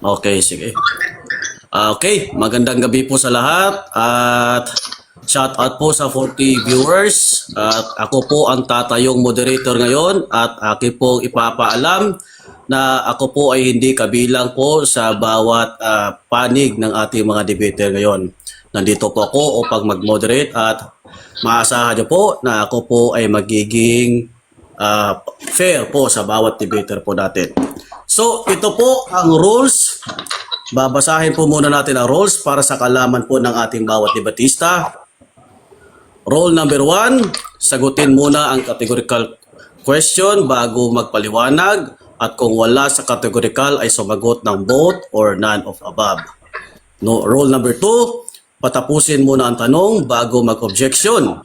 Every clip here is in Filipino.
Okay, sige. Okay, magandang gabi po sa lahat at shout out po sa 40 viewers at ako po ang tatayong moderator ngayon at akin pong ipapaalam na ako po ay hindi kabilang po sa bawat panig ng ating mga debater ngayon. Nandito po ako upang mag-moderate at maasahan niyo po na ako po ay magiging fair po sa bawat debater po natin. So, ito po ang rules. Babasahin po muna natin ang rules para sa kalaman po ng ating bawat debatista. Rule number 1, sagutin muna ang categorical question bago magpaliwanag at kung wala sa categorical ay sumagot ng both or none of above. No, rule number 2, patapusin muna ang tanong bago mag-objection.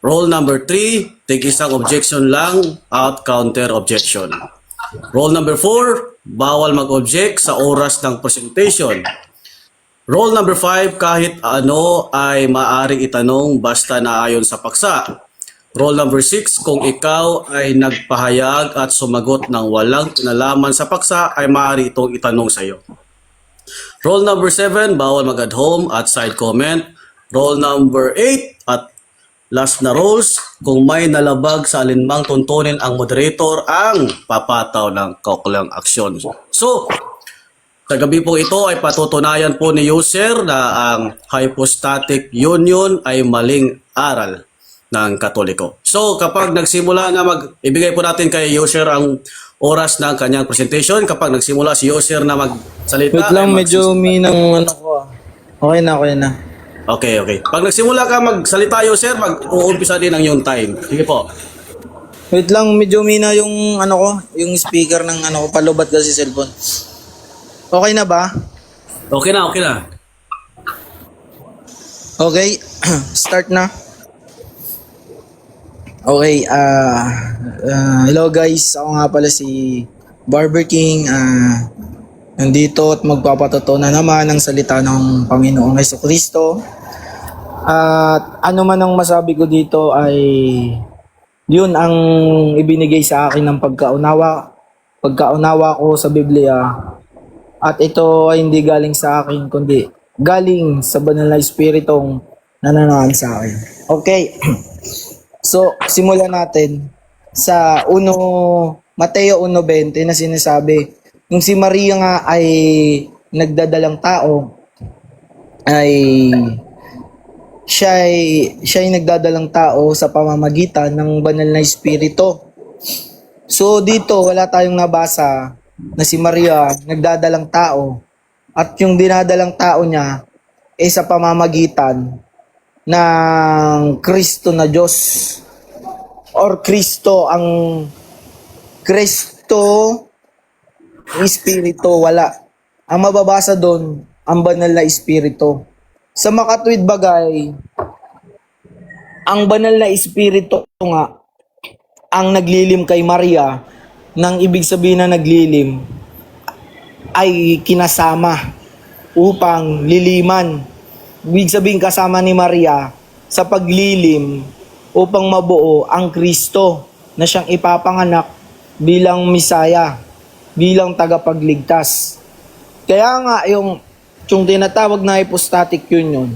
Rule number 3, take isang objection lang at counter objection. Rule number 4, bawal mag-object sa oras ng presentation. Rule number 5, kahit ano ay maaring itanong basta naayon sa paksa. Rule number 6, kung ikaw ay nagpahayag at sumagot ng walang kinalaman sa paksa ay maaari itong itanong sa iyo. Rule number 7, bawal mag-add home at side comment. Rule number 8 at last na rules, kung may nalabag sa alinmang tuntunin ang moderator ang papataw ng kauklang aksyon. So, sa gabi po ito ay patutunayan po ni user na ang hypostatic union ay maling aral ng Katoliko. So, kapag nagsimula na ibigay po natin kay user ang oras ng kanyang presentation. Kapag nagsimula si user na magsalita. Wait lang, medyo minang ano ko. Okay na. Okay. Pag nagsimula ka magsalita, user, mag-uumpisa din ang yung time. Sige po. Wait lang, medyo mina yung ano ko, yung speaker ng ano ko, palubat kasi cellphone. Okay na ba? Okay na. Okay, start na. Okay, hello guys, ako nga pala si Barber King. Nandito at magpapatotoo na naman ang salita ng Panginoong Jesucristo. At ano man ang masabi ko dito ay yun ang ibinigay sa akin ng pagkaunawa ko sa Biblia. At ito ay hindi galing sa akin kundi galing sa banal na espiritong nananahan sa akin. Okay. So, simulan natin sa Mateo 1:20 na sinasabi, nung si Maria nga ay nagdadalang tao, ay siya ay nagdadalang tao sa pamamagitan ng banal na espiritu. So dito wala tayong nabasa na si Maria nagdadalang tao at yung dinadalang tao niya ay sa pamamagitan ng Kristo na Diyos or Kristo Espiritu, wala. Ang mababasa doon, ang banal na Espiritu. Sa makatwid bagay, ang banal na Espiritu nga, ang naglilim kay Maria, nang ibig sabihin na naglilim, ay kinasama upang liliman. Ibig sabihin kasama ni Maria sa paglilim upang mabuo ang Kristo na siyang ipapanganak bilang Misaya, bilang tagapagligtas. Kaya nga yung tinatawag na hypostatic union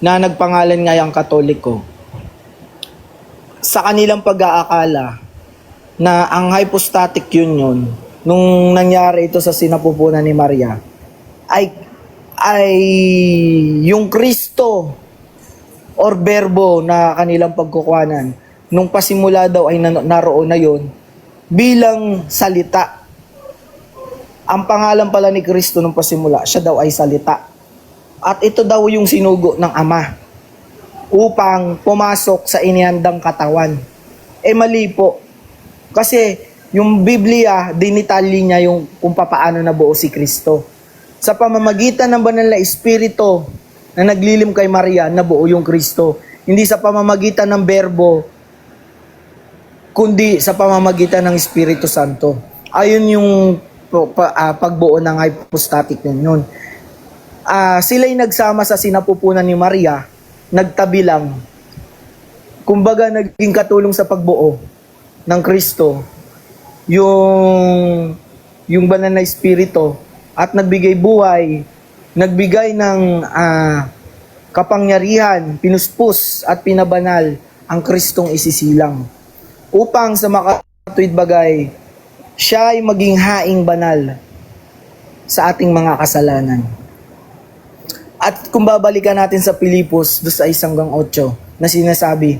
na nagpangalan nga yung Katoliko, sa kanilang pag-aakala na ang hypostatic union nung nangyari ito sa sinapupunan ni Maria ay yung Kristo or berbo na kanilang pagkukuhanan nung pasimula daw ay naroon na yon bilang salita. Ang pangalan pala ni Kristo nung pasimula, siya daw ay salita. At ito daw yung sinugo ng Ama upang pumasok sa inihandang katawan. Mali po. Kasi yung Biblia, dinitalye niya yung kung paano nabuo si Kristo. Sa pamamagitan ng banal na Espiritu na naglilim kay Maria, nabuo yung Kristo. Hindi sa pamamagitan ng berbo, kundi sa pamamagitan ng Espiritu Santo. Ayun yung pagbuo ng hypostatic union. Sila'y nagsama sa sinapupunan ni Maria, nagtabi lang. Kumbaga naging katulong sa pagbuo ng Kristo yung banal na Espiritu at nagbigay buhay, nagbigay ng kapangyarihan, pinuspos at pinabanal ang Kristong isisilang. Upang sa makatuwid bagay, siya ay maging haing banal sa ating mga kasalanan. At kung babalikan natin sa Pilipos 2:1-8 na sinasabi,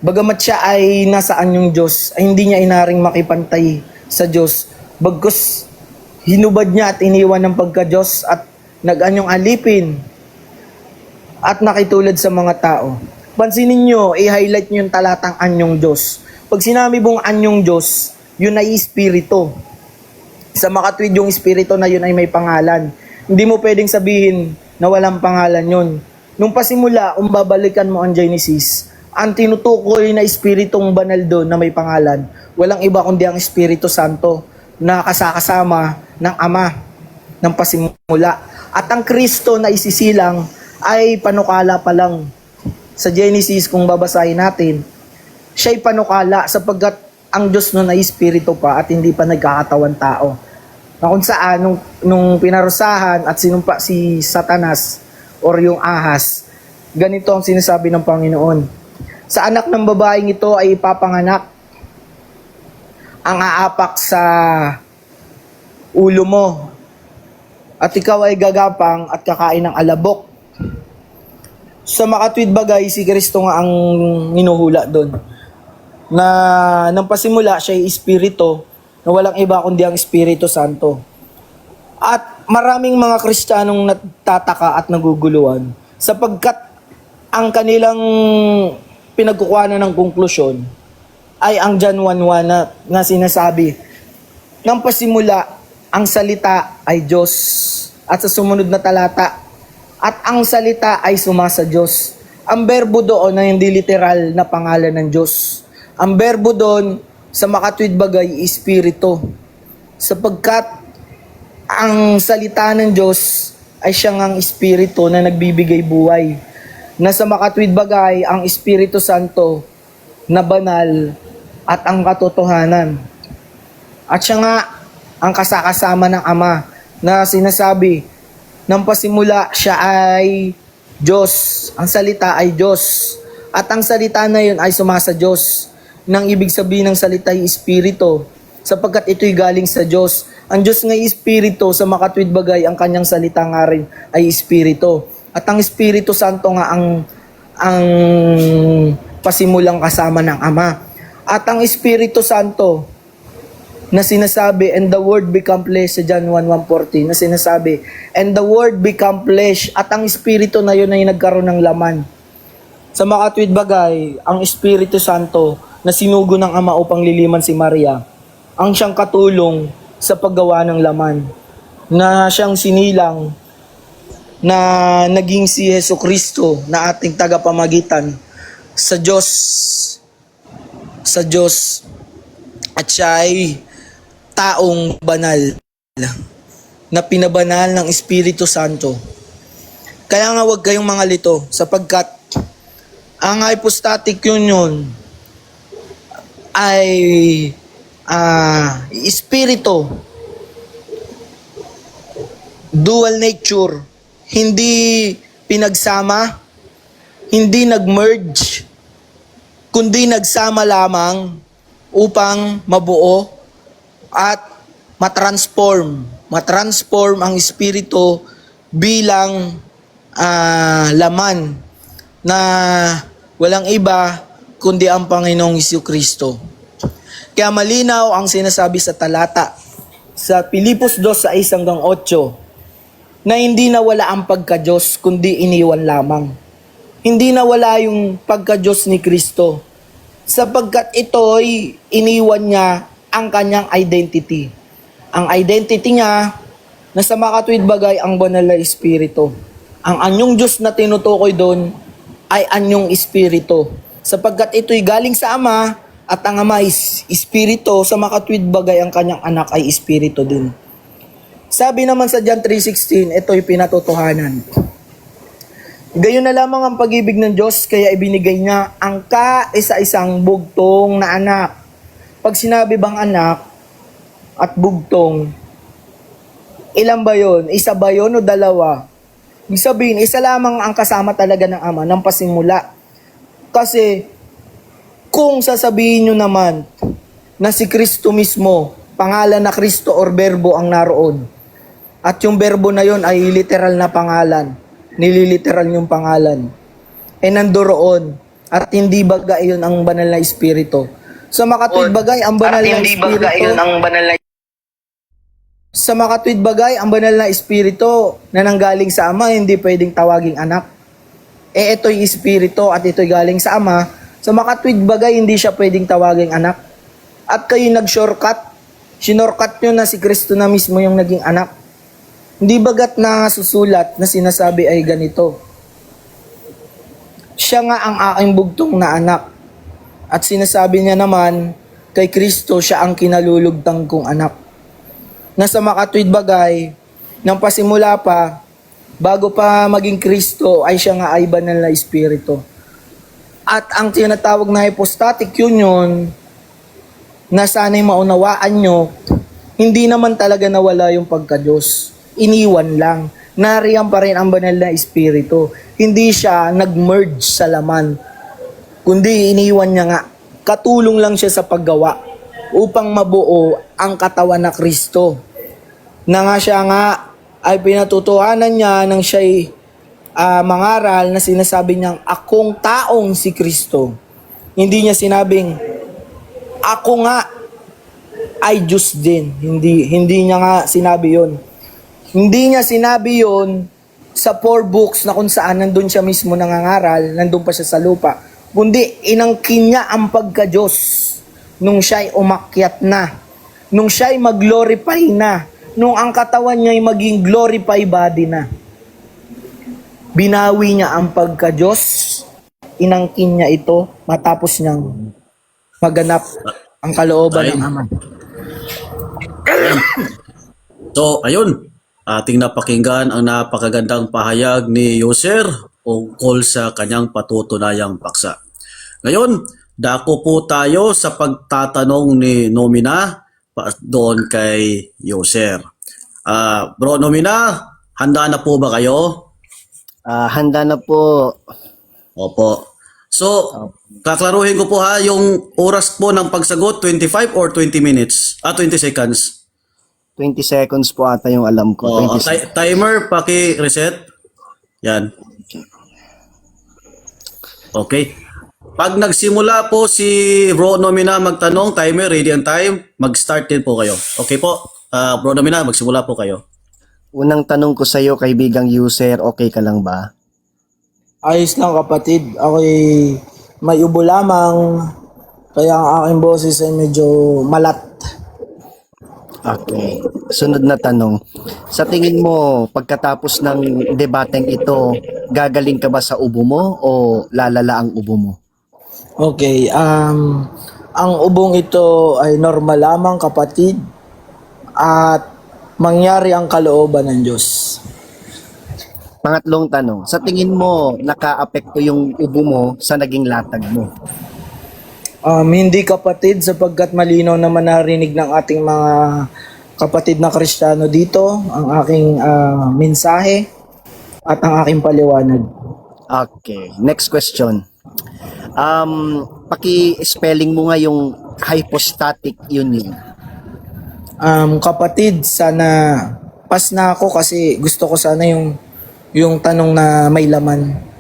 bagamat siya ay nasaan yung Diyos, ay hindi niya inaring makipantay sa Diyos, bagkus hinubad niya at iniwan ng pagka-Diyos at nag-anyong alipin at nakitulad sa mga tao. Pansinin nyo, i-highlight nyo yung talatang anyong Diyos. Pag sinabi mong anyong Diyos, yun ay espiritu. Sa makatwid yung espiritu na yun ay may pangalan. Hindi mo pwedeng sabihin na walang pangalan yun. Nung pasimula, kung babalikan mo ang Genesis, ang tinutukoy na espiritong banal doon na may pangalan, walang iba kundi ang Espiritu Santo na kasama ng Ama ng pasimula. At ang Kristo na isisilang ay panukala pa lang. Sa Genesis, kung babasahin natin, siya'y panukala sapagkat ang Diyos noon ay Espiritu pa at hindi pa nagkakatawan tao. Na kung saan, nung pinarusahan at sinumpa si Satanas or yung ahas, ganito ang sinasabi ng Panginoon. Sa anak ng babaeng ito ay ipapanganak ang aapak sa ulo mo at ikaw ay gagapang at kakain ng alabok. Sa makatwid bagay, si Kristo nga ang hinuhula doon. Na nang pasimula siya ay espiritu na walang iba kundi ang Espiritu Santo. At maraming mga Kristiyanong nagtataka at naguguluhan sapagkat ang kanilang pinagkukuhanan ng konklusyon ay ang John 1:1 na sinasabi, nang pasimula, ang salita ay Diyos. At sa sumunod na talata, at ang salita ay sumasa Diyos. Ang berbo doon ay hindi literal na pangalan ng Diyos. Ang berbo doon, sa makatwid bagay, espiritu. Sapagkat ang salita ng Diyos ay siyang ang espiritu na nagbibigay buhay. Na sa makatwid bagay, ang Espiritu Santo na banal at ang katotohanan. At siya nga ang kasakasama ng Ama na sinasabi, nang pasimula siya ay Diyos. Ang salita ay Diyos. At ang salita na yun ay sumasa Diyos. Nang ibig sabihin ng salita ay Espiritu, sapagkat ito'y galing sa Diyos. Ang Diyos nga'y Espiritu, sa makatwid bagay, ang kanyang salita nga rin ay Espiritu. At ang Espiritu Santo nga ang pasimulang kasama ng Ama. At ang Espiritu Santo na sinasabi, and the Word become flesh, sa John 1:14, na sinasabi, and the Word become flesh, at ang Espiritu na yun ay nagkaroon ng laman. Sa makatwid bagay, ang Espiritu Santo na sinugo ng Ama upang liliman si Maria, ang siyang katulong sa paggawa ng laman, na siyang sinilang na naging si Jesucristo na ating tagapamagitan sa Diyos at siya ay taong banal na pinabanal ng Espiritu Santo. Kaya nga huwag kayong mga lito sapagkat ang hypostatic union ay espiritu, dual nature, hindi pinagsama, hindi nag-merge, kundi nagsama lamang upang mabuo at matransform ang espiritu bilang laman na walang iba kundi ang Panginoong Jesucristo. Kaya malinaw ang sinasabi sa talata sa Pilipos 2:1-8 na hindi nawala ang pagka-Diyos kundi iniwan lamang. Hindi nawala yung pagka-Diyos ni Kristo sapagkat ito'y iniwan niya ang kanyang identity. Ang identity niya na sa makatwid bagay ang banal na espiritu. Ang anyong Diyos na tinutukoy doon ay anyong espiritu sapagkat ito'y galing sa Ama at ang Ama is espiritu, sa makatwid bagay ang kanyang anak ay espiritu din. Sabi naman sa John 3:16, ito'y pinatotohanan. Gayon na lamang ang pag-ibig ng Diyos, kaya ibinigay niya ang kaisa-isang bugtong na anak. Pag sinabi bang anak at bugtong, Ilan ba yun? Isa ba yun o dalawa? Ibig sabihin, isa lamang ang kasama talaga ng Ama ng pasimula. Kasi, kung sasabihin nyo naman na si Kristo mismo, pangalan na Kristo or Berbo ang naroon, at yung Berbo na yon ay literal na pangalan, nililiteral yung pangalan, nandoroon, at hindi baga iyon ang banal na Espiritu. Sa makatwid bagay, ang banal na Espiritu, sa makatwid bagay, ang banal na Espiritu na nanggaling sa Ama, hindi pwedeng tawaging anak. Ito'y Espiritu at ito'y galing sa Ama. Sa makatwid bagay, hindi siya pwedeng tawaging anak. At kayo nag-shortcut, sinortcut nyo na si Kristo na mismo yung naging anak. Hindi bagat na susulat na sinasabi ay ganito. Siya nga ang aking bugtong na anak. At sinasabi niya naman, kay Kristo siya ang kinalulugtang kong anak. Na sa makatwid bagay, nang pasimula pa, bago pa maging Kristo, ay siya nga ay banal na Espiritu. At ang tinatawag na hypostatic union, na sana'y maunawaan nyo, hindi naman talaga nawala yung pagka-Diyos. Iniwan lang. Nariyan pa rin ang banal na Espiritu. Hindi siya nag-merge sa laman, kundi iniwan niya nga. Katulong lang siya sa paggawa upang mabuo ang katawan na Kristo. Na nga siya nga ay pinatutuhanan niya nang siya'y mangaral na sinasabi niyang akong taong si Kristo. Hindi niya sinabing ako nga ay Diyos din. Hindi niya nga sinabi yon. Hindi niya sinabi yon sa 4 books na kung saan nandun siya mismo nangangaral, nandun pa siya sa lupa. Kundi inangkin niya ang pagka-Diyos nung siya'y umakyat na, nung siya'y mag-glorify na, nung ang katawan niya'y maging glorify body na. Binawi niya ang pagka-Diyos, inangkin niya ito matapos niyang maganap ang kalooban ng Ama. So, ayun. Ating napakinggan ang napakagandang pahayag ni User tungkol sa kanyang patutunayang paksa. Ngayon, dako po tayo sa pagtatanong ni Nomina doon kay User. Bro Nomina, handa na po ba kayo? Handa na po. Opo. So, kaklaruhin ko po ha, yung oras po ng pagsagot, 25 or 20 minutes? 20 seconds. 20 seconds po ata yung alam ko. 20 seconds. Timer, paki-reset. Yan. Okay. Pag nagsimula po si Bro Nomina magtanong, timer, ready and time, mag-start din po kayo. Okay po? Bro Nomina, magsimula po kayo. Unang tanong ko sa iyo, kaibigang User, okay ka lang ba? Ayos lang kapatid. Ako'y may ubo lamang. Kaya ang aking boses ay medyo malat. Okay. Sunod na tanong. Sa tingin mo, pagkatapos ng debateng ito, gagaling ka ba sa ubo mo o lalala ang ubo mo? Okay. Ang ubong ito ay normal lamang kapatid. At mangyari ang kalooban ng Diyos. Pangatlong tanong. Sa tingin mo, naka-apekto yung ubo mo sa naging latag mo? Hindi kapatid sapagkat malinaw naman narinig ng ating mga kapatid na Kristiyano dito ang aking mensahe at ang aking paliwanag. Okay. Next question. Paki-spelling mo nga yung hypostatic union. Kapatid, sana pas na ako kasi gusto ko sana yung tanong na may laman.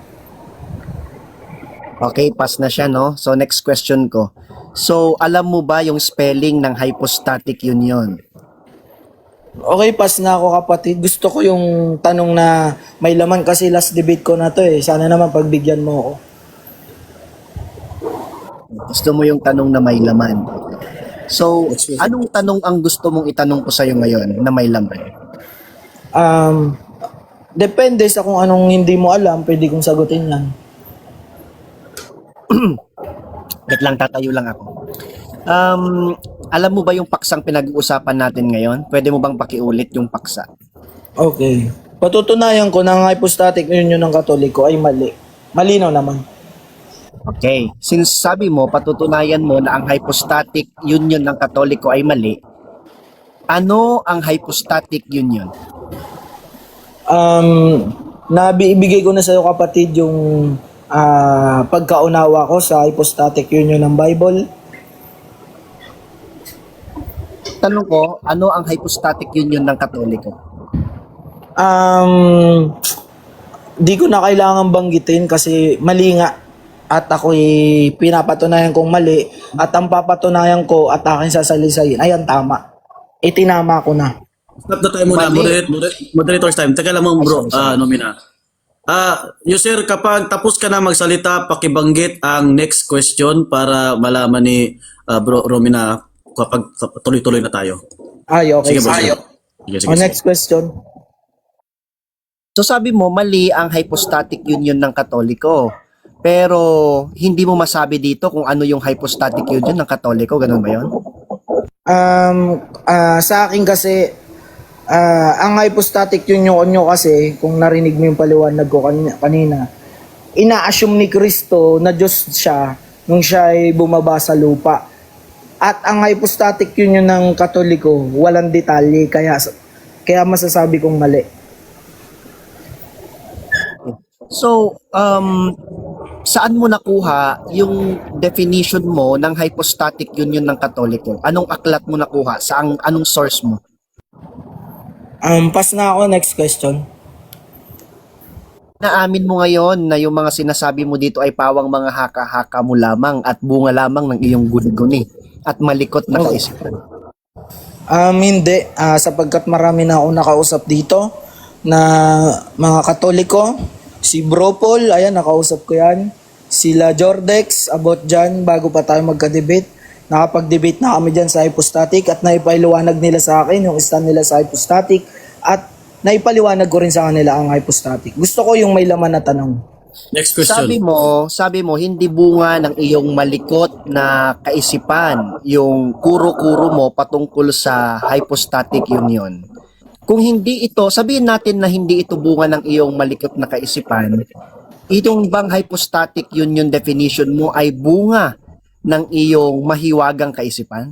Okay, pass na siya, no? So, next question ko. So, alam mo ba yung spelling ng hypostatic union? Okay, pas na ako kapatid. Gusto ko yung tanong na may laman kasi last debate ko na to eh. Sana naman pagbigyan mo ako. Gusto mo yung tanong na may laman. So, anong tanong ang gusto mong itanong ko sa'yo ngayon na may laman? Depende sa kung anong hindi mo alam, pwede kong sagutin yan. Wait lang, tatayo lang ako. Alam mo ba yung paksang pinag-uusapan natin ngayon? Pwede mo bang pakiulit yung paksa? Okay. Patutunayan ko na ang hypostatic union ng Katoliko ay mali. Malinaw naman. Okay. Since sabi mo, patutunayan mo na ang hypostatic union ng Katoliko ay mali, Ano ang hypostatic union? Ibigay ko na sa iyo kapatid yung pagkaunawa ko sa hypostatic union ng Bible. Tanong ko, ano ang hypostatic union ng Katoliko? Di ko na kailangan banggitin kasi mali nga at ako'y pinapatunayan kong mali at ang papatunayan ko at aking sasalisayin ay ang tama. Itinama ko na. Stop the time muna, Mali. moderator's time. Teka lamang bro, sorry. Nomina. User, kapag tapos ka na magsalita, pakibanggit ang next question para malaman ni bro Romina kapag tuloy-tuloy na tayo. Ay, okay. Sige bro. Sige. Sige, sige, O, sige. next question. So sabi mo, mali ang hypostatic union ng Katoliko. Pero hindi mo masabi dito kung ano yung hypostatic union ng Katoliko, ganun ba yun? Sa akin kasi, ang hypostatic union nyo kasi, kung narinig mo yung paliwanag ko kanina, ina-assume ni Kristo na Diyos siya nung siya ay bumaba sa lupa. At ang hypostatic union ng Katoliko, walang detalye, kaya masasabi kong mali. So, saan mo nakuha yung definition mo ng hypostatic union ng Katoliko? Anong aklat mo nakuha? Anong source mo? Pass na ako, next question. Naamin mo ngayon na yung mga sinasabi mo dito ay pawang mga haka-haka mo lamang at bunga lamang ng iyong guni-guni at malikot na kaisipan. Hindi, sapagkat marami na ako nakausap dito na mga Katoliko. Si Bro Paul, ayan, nakausap ko yan. Sila Jordex, about dyan, bago pa tayo magka-debate. Nakapag-debate na kami dyan sa hypostatic at naipaliwanag nila sa akin yung stand nila sa hypostatic at naipaliwanag ko rin sa kanila ang hypostatic. Gusto ko yung may laman na tanong. Next question. Sabi mo hindi bunga ng iyong malikot na kaisipan yung kuro-kuro mo patungkol sa hypostatic union. Kung hindi ito, sabihin natin na hindi ito bunga ng iyong malikot na kaisipan, itong bang hypostatic union definition mo ay bunga ng iyong mahiwagang kaisipan?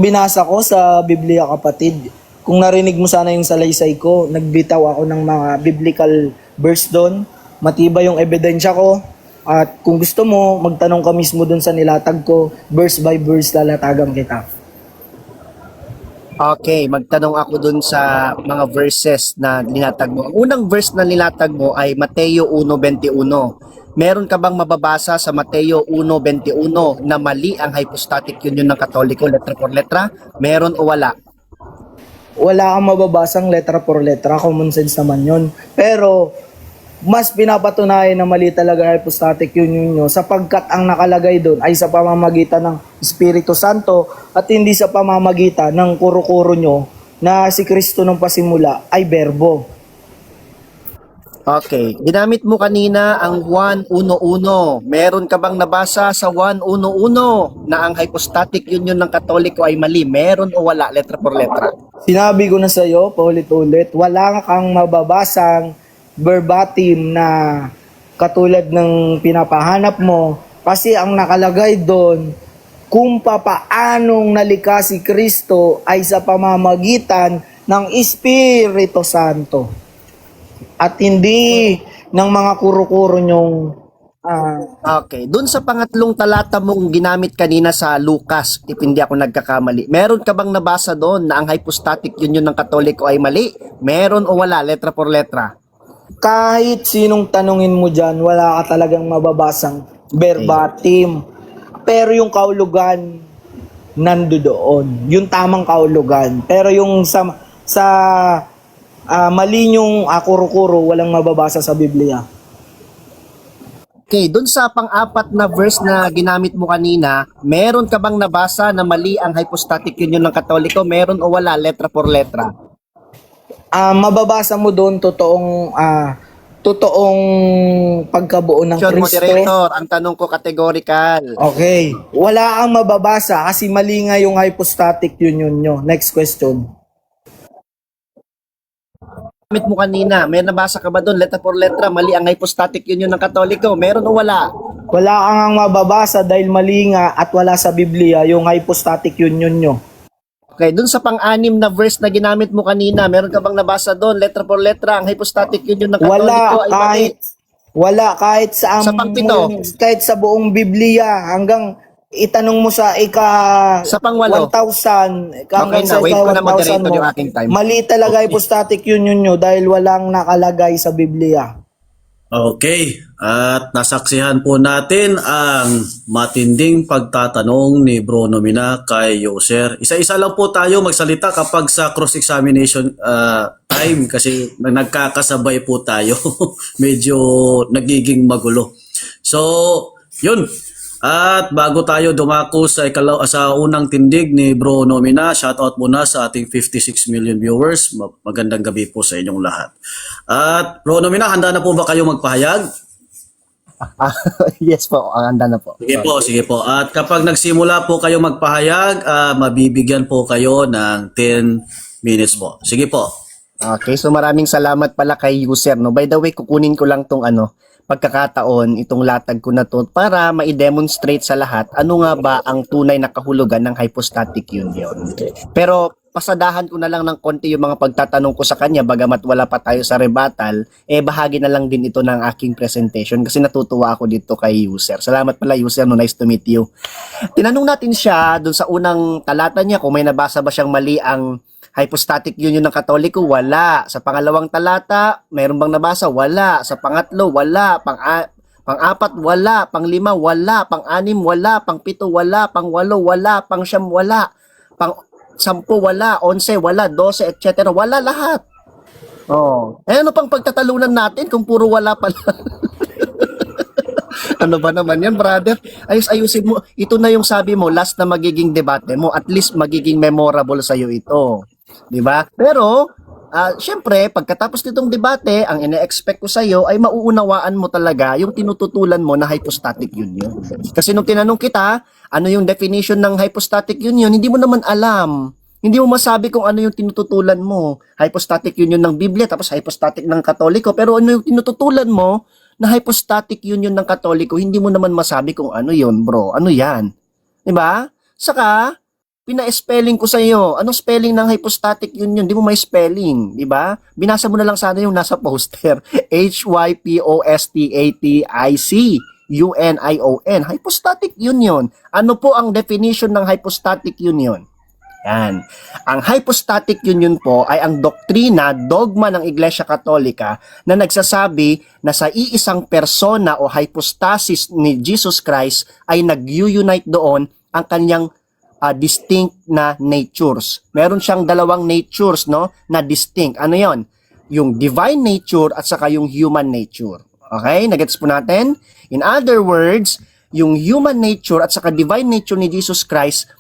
Binasa ko sa Biblia, kapatid. Kung narinig mo sana yung salaysay ko, nagbitaw ako ng mga biblical verse doon. Matibay yung ebidensya ko. At kung gusto mo, magtanong ka mismo doon sa nilatag ko, verse by verse lalatagan kita. Okay, magtanong ako dun sa mga verses na nilatag mo. Ang unang verse na nilatag mo ay Mateo 1:21. Meron ka bang mababasa sa Mateo 1:21 na mali ang hypostatic union ng Katoliko letra por letra? Meron o wala? Wala kang mababasang letra por letra, common sense naman yon. Pero mas pinapatunayan na mali talaga hypostatic union nyo sapagkat ang nakalagay doon ay sa pamamagitan ng Espiritu Santo at hindi sa pamamagitan ng kuro-kuro nyo na si Kristo nung pasimula ay berbo. Okay, ginamit mo kanina ang 1:11. Meron ka bang nabasa sa 1:11 na ang hypostatic union ng Katoliko ay mali? Meron o wala letra por letra? Sinabi ko na sa iyo, paulit-ulit, wala kang mababasang verbatim na katulad ng pinapahanap mo kasi ang nakalagay doon kung papaanong nalikha si Kristo ay sa pamamagitan ng Espiritu Santo at hindi ng mga kuro-kuro nyong Okay, dun sa pangatlong talata mong ginamit kanina sa Lucas, if hindi ako nagkakamali, meron ka bang nabasa doon na ang hypostatic union ng Katoliko ay mali? Meron o wala letra por letra? kahit sinong tanungin mo dyan, wala ka talagang mababasang verbatim. Pero yung kaulugan, nando doon. Yung tamang kaulugan. Pero yung sa mali yung kuro-kuro, walang mababasa sa Biblia. Okay, dun sa pang-apat na verse na ginamit mo kanina, meron ka bang nabasa na mali ang hypostatic union ng Katoliko? Meron o wala letra por letra? Mababasa mo doon totoong pagkabuo ng Sure, Kristo. moderator, ang tanong ko categorical. Okay. Wala kang mababasa kasi mali nga yung hypostatic union nyo. Next question. Ginamit mo kanina, may nabasa ka ba doon letra por letra, mali ang hypostatic union ng Katoliko? Meron o wala? Wala kang ang mababasa dahil mali nga at wala sa Biblia yung hypostatic union nyo. Okay, dun sa pang-anim na verse na ginamit mo kanina, meron ka bang nabasa doon, letra por letra, ang hypostatic union ng Katoliko Wala ay mali? kahit sa Sa pang-pito? kahit sa buong Biblia hanggang itanong mo sa Sa pang-walo? 1,000 Okay na, wait ko na moderator yung aking time. mali talaga hypostatic union nyo dahil walang nakalagay sa Biblia. Okay, at nasaksihan po natin ang matinding pagtatanong ni Bro Nomina kay User. Isa-isa lang po tayo magsalita kapag sa cross-examination time kasi nagkakasabay po tayo. Medyo nagiging magulo. So, yun. At bago tayo dumako sa unang tindig ni Bro Nomina, shoutout muna sa ating 56 million viewers. Magandang gabi po sa inyong lahat. At Bro Nomina, handa na po ba kayo magpahayag? Yes po, ang handa na po. Sige po. At kapag nagsimula po kayo magpahayag, mabibigyan po kayo ng 10 minutes po. Sige po. Okay, so maraming salamat pala kay User, no. By the way, kukunin ko lang tong pagkakataon, itong latag ko na to para ma-demonstrate sa lahat ano nga ba ang tunay na kahulugan ng hypostatic union. Pero pasadahan ko na lang ng konti yung mga pagtatanong ko sa kanya bagamat wala pa tayo sa rebuttal, bahagi na lang din ito ng aking presentation kasi natutuwa ako dito kay User. Salamat pala User, no, nice to meet you. Tinanong natin siya dun sa unang talata niya kung may nabasa ba siyang mali ang hypostatic union ng Katoliko, wala. Sa pangalawang talata, mayroon bang nabasa? Wala. Sa pangatlo, wala. Pang-apat, wala. Pang-lima, wala. Pang-anim, wala. Pang-pito, wala. Pang-walo, wala. Pang-siyam, wala. Pang-sampu, wala. 11, wala. 12, etc. Wala lahat. Oh. Ano pang pagtatalunan natin kung puro wala pala? Ano ba naman yan, brother? Ayusin mo. Ito na yung sabi mo, last na magiging debate mo. At least magiging memorable sa'yo ito. Di ba? Pero, syempre, pagkatapos nitong debate, ang ine-expect ko sa'yo ay mauunawaan mo talaga yung tinututulan mo na hypostatic union. Kasi nung tinanong kita, ano yung definition ng hypostatic union, hindi mo naman alam. Hindi mo masabi kung ano yung tinututulan mo. Hypostatic union ng Biblia, tapos hypostatic ng Katoliko. Pero ano yung tinututulan mo na hypostatic union ng Katoliko, hindi mo naman masabi kung ano yon, bro. Ano yan? Diba? Saka, pina-spelling ko sa iyo. Anong spelling ng hypostatic union? Di mo may spelling, di ba? Binasa mo na lang sana yung nasa poster. HYPOSTATIC-UNION. Hypostatic union. Ano po ang definition ng hypostatic union? Yan. Ang hypostatic union po ay ang doktrina, dogma ng Iglesia Katolika na nagsasabi na sa iisang persona o hypostasis ni Jesus Christ ay nag-unite doon ang kanyang distinct na natures. Meron siyang dalawang natures, no, na distinct. Ano 'yon? Yung divine nature at saka yung human nature. Okay? Nagets po natin? In other words, yung human nature at saka divine nature ni Jesus Christ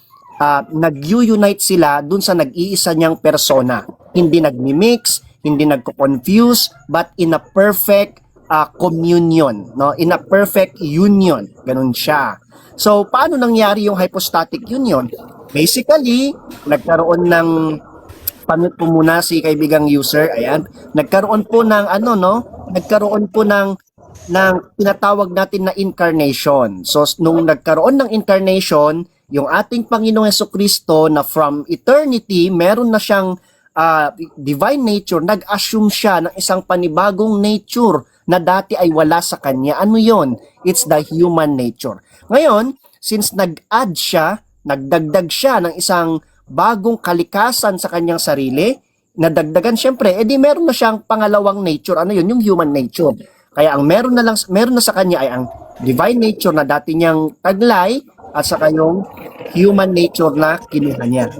nag-unite sila dun sa nag-iisa niyang persona. Hindi nagmi-mix, hindi nagko-confuse, but in a perfect communion, no? In a perfect union. Ganun siya. So, paano nangyari yung hypostatic union? Basically, nagkaroon ng pamit po muna si kaibigang User. Ayan. Nagkaroon po ng Nagkaroon po ng tinatawag natin na incarnation. So, nung nagkaroon ng incarnation, yung ating Panginoong Jesucristo na from eternity, meron na siyang divine nature, nag-assume siya ng isang panibagong nature na dati ay wala sa kanya. Ano yon? It's the human nature. Ngayon, since nag-add siya, nagdagdag siya ng isang bagong kalikasan sa kanyang sarili, nadagdagan syempre, edi meron na siyang pangalawang nature. Ano yun? Yung human nature. Kaya ang meron na sa kanya ay ang divine nature na dati niyang taglay at saka yung human nature na kinuha niya.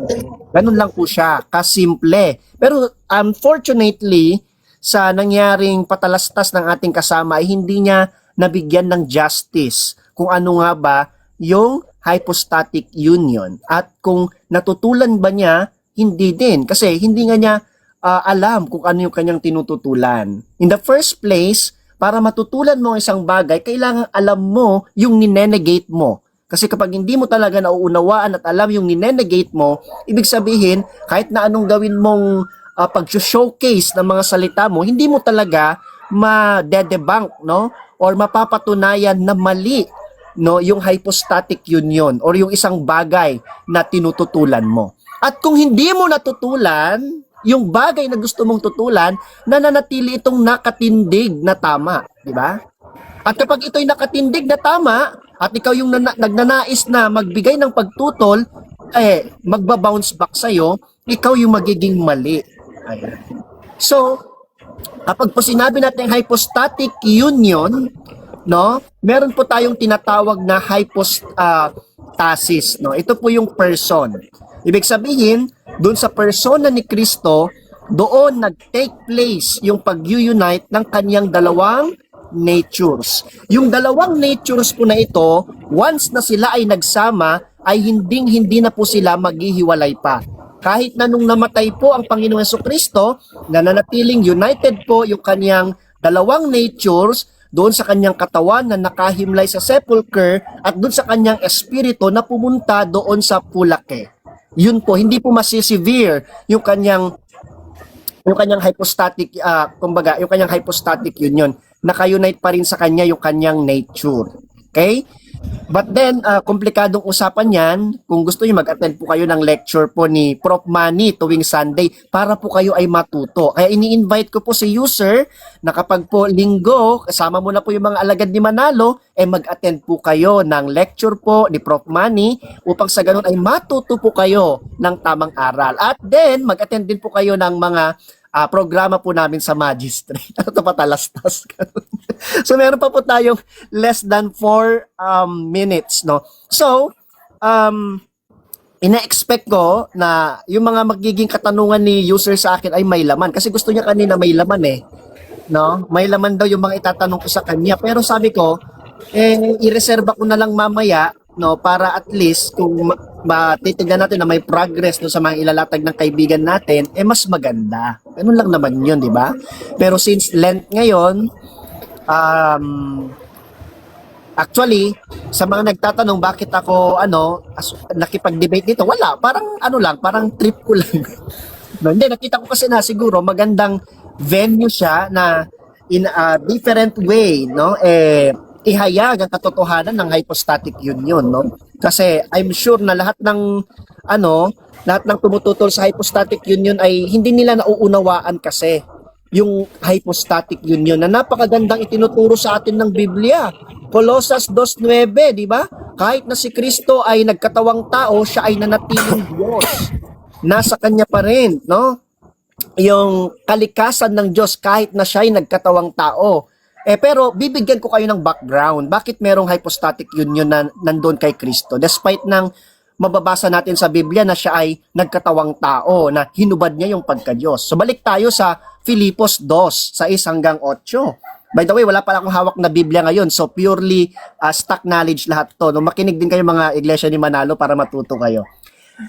Ganun lang po siya, kasimple. Pero unfortunately, sa nangyaring patalastas ng ating kasama ay hindi niya nabigyan ng justice kung ano nga ba yung hypostatic union. At kung natutulan ba niya, hindi din. Kasi hindi nga niya alam kung ano yung kanyang tinututulan. In the first place, para matutulan mo ang isang bagay, kailangan alam mo yung ninenegate mo. Kasi kapag hindi mo talaga nauunawaan at alam yung ninenegate mo, ibig sabihin, kahit na anong gawin mong pag-showcase ng mga salita mo, hindi mo talaga ma-debunk, no? Or mapapatunayan na mali, no, yung hypostatic union or yung isang bagay na tinututulan mo. At kung hindi mo natutulan yung bagay na gusto mong tutulan, nananatili itong nakatindig na tama, di ba? At kapag ito'y nakatindig na tama at ikaw yung nagnanais na magbigay ng pagtutol, magba-bounce back sa'yo, ikaw yung magiging mali. Ayan. So, kapag po sinabi natin hypostatic union, no, meron po tayong tinatawag na hypostasis, no. Ito po yung person. Ibig sabihin, doon sa persona ni Kristo, doon nag-take place yung pag-unite ng kanyang dalawang natures. Yung dalawang natures po na ito, once na sila ay nagsama, ay hindi na po sila maghihiwalay pa. Kahit na nung namatay po ang Panginoong Jesucristo, nananatiling united po yung kanyang dalawang natures doon sa kanyang katawan na nakahimlay sa sepulcher at doon sa kanyang espiritu na pumunta doon sa pulake. Yun po, hindi po masisevere yung kanyang hypostatic, kumbaga, yung kanyang hypostatic union. Naka-unite pa rin sa kanya yung kanyang nature. Okay? But then, komplikadong usapan yan. Kung gusto niyo mag-attend po kayo ng lecture po ni Prof. Manny tuwing Sunday para po kayo ay matuto. Kaya ini-invite ko po si user na kapag po linggo, kasama mo na po yung mga alagad ni Manalo, mag-attend po kayo ng lecture po ni Prof. Manny upang sa ganun ay matuto po kayo ng tamang aral. At then, mag-attend din po kayo ng mga programa po namin sa Magistrate. Ano ito patalastas? So, meron pa po tayong less than 4 minutes, no? So, ina-expect ko na yung mga magiging katanungan ni user sa akin ay may laman. Kasi gusto niya kanina may laman no? May laman daw yung mga itatanong ko sa kanya. Pero sabi ko, i-reserve ko na lang mamaya, no, para at least kung titignan natin na may progress no, sa mga ilalatag ng kaibigan natin, mas maganda. Ganun lang naman yun, di ba? Pero since Lent ngayon, actually, sa mga nagtatanong bakit ako nakipag-debate dito, wala, parang parang trip ko lang. No, hindi, nakita ko kasi na siguro magandang venue siya na in a different way, no? Ihayag ang katotohanan ng hypostatic union, no? Kasi I'm sure na lahat ng tumututol sa hypostatic union ay hindi nila nauunawaan kasi yung hypostatic union na napakagandang itinuturo sa atin ng Biblia. Colossus 2:9, di ba? Kahit na si Kristo ay nagkatawang tao, siya ay nanatiling Diyos. Nasa kanya pa rin, no? Yung kalikasan ng Diyos kahit na siya ay nagkatawang tao. Pero bibigyan ko kayo ng background. Bakit merong hypostatic union na nandun kay Kristo? Despite ng mababasa natin sa Biblia na siya ay nagkatawang tao, na hinubad niya yung pagka-Diyos. So balik tayo sa Filipos 2, 1-8. By the way, wala pa akong hawak na Biblia ngayon. So purely stock knowledge lahat to. No, makinig din kayo mga iglesia ni Manalo para matuto kayo.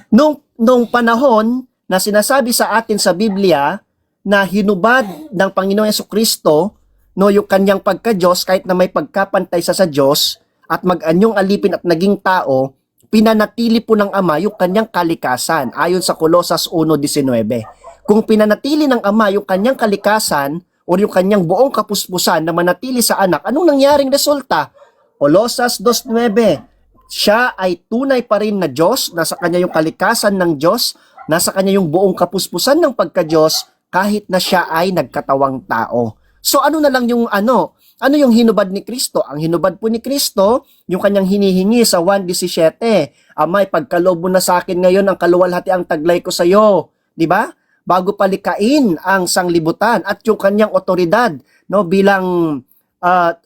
Nung panahon na sinasabi sa atin sa Biblia na hinubad ng Panginoong Jesucristo, no, yung kanyang pagka-Diyos kahit na may pagkapantay sa Diyos at mag-anyong alipin at naging tao, pinanatili po ng Ama yung kanyang kalikasan ayon sa Colossus 1:19. Kung pinanatili ng Ama yung kanyang kalikasan o yung kanyang buong kapuspusan na manatili sa anak, anong nangyaring resulta? Colossus 2:9, siya ay tunay pa rin na Diyos, nasa kanya yung kalikasan ng Diyos, nasa kanya yung buong kapuspusan ng pagka-Diyos kahit na siya ay nagkatawang tao. So ano na lang yung ano yung hinubad ni Kristo? Ang hinubad po ni Kristo, yung kanyang hinihingi sa 1:17, Ama, pagkaloob mo na sa akin ngayon ang kaluwalhati ang taglay ko sa iyo, di ba? Bago palikain ang sanglibutan at yung kanyang otoridad, no, bilang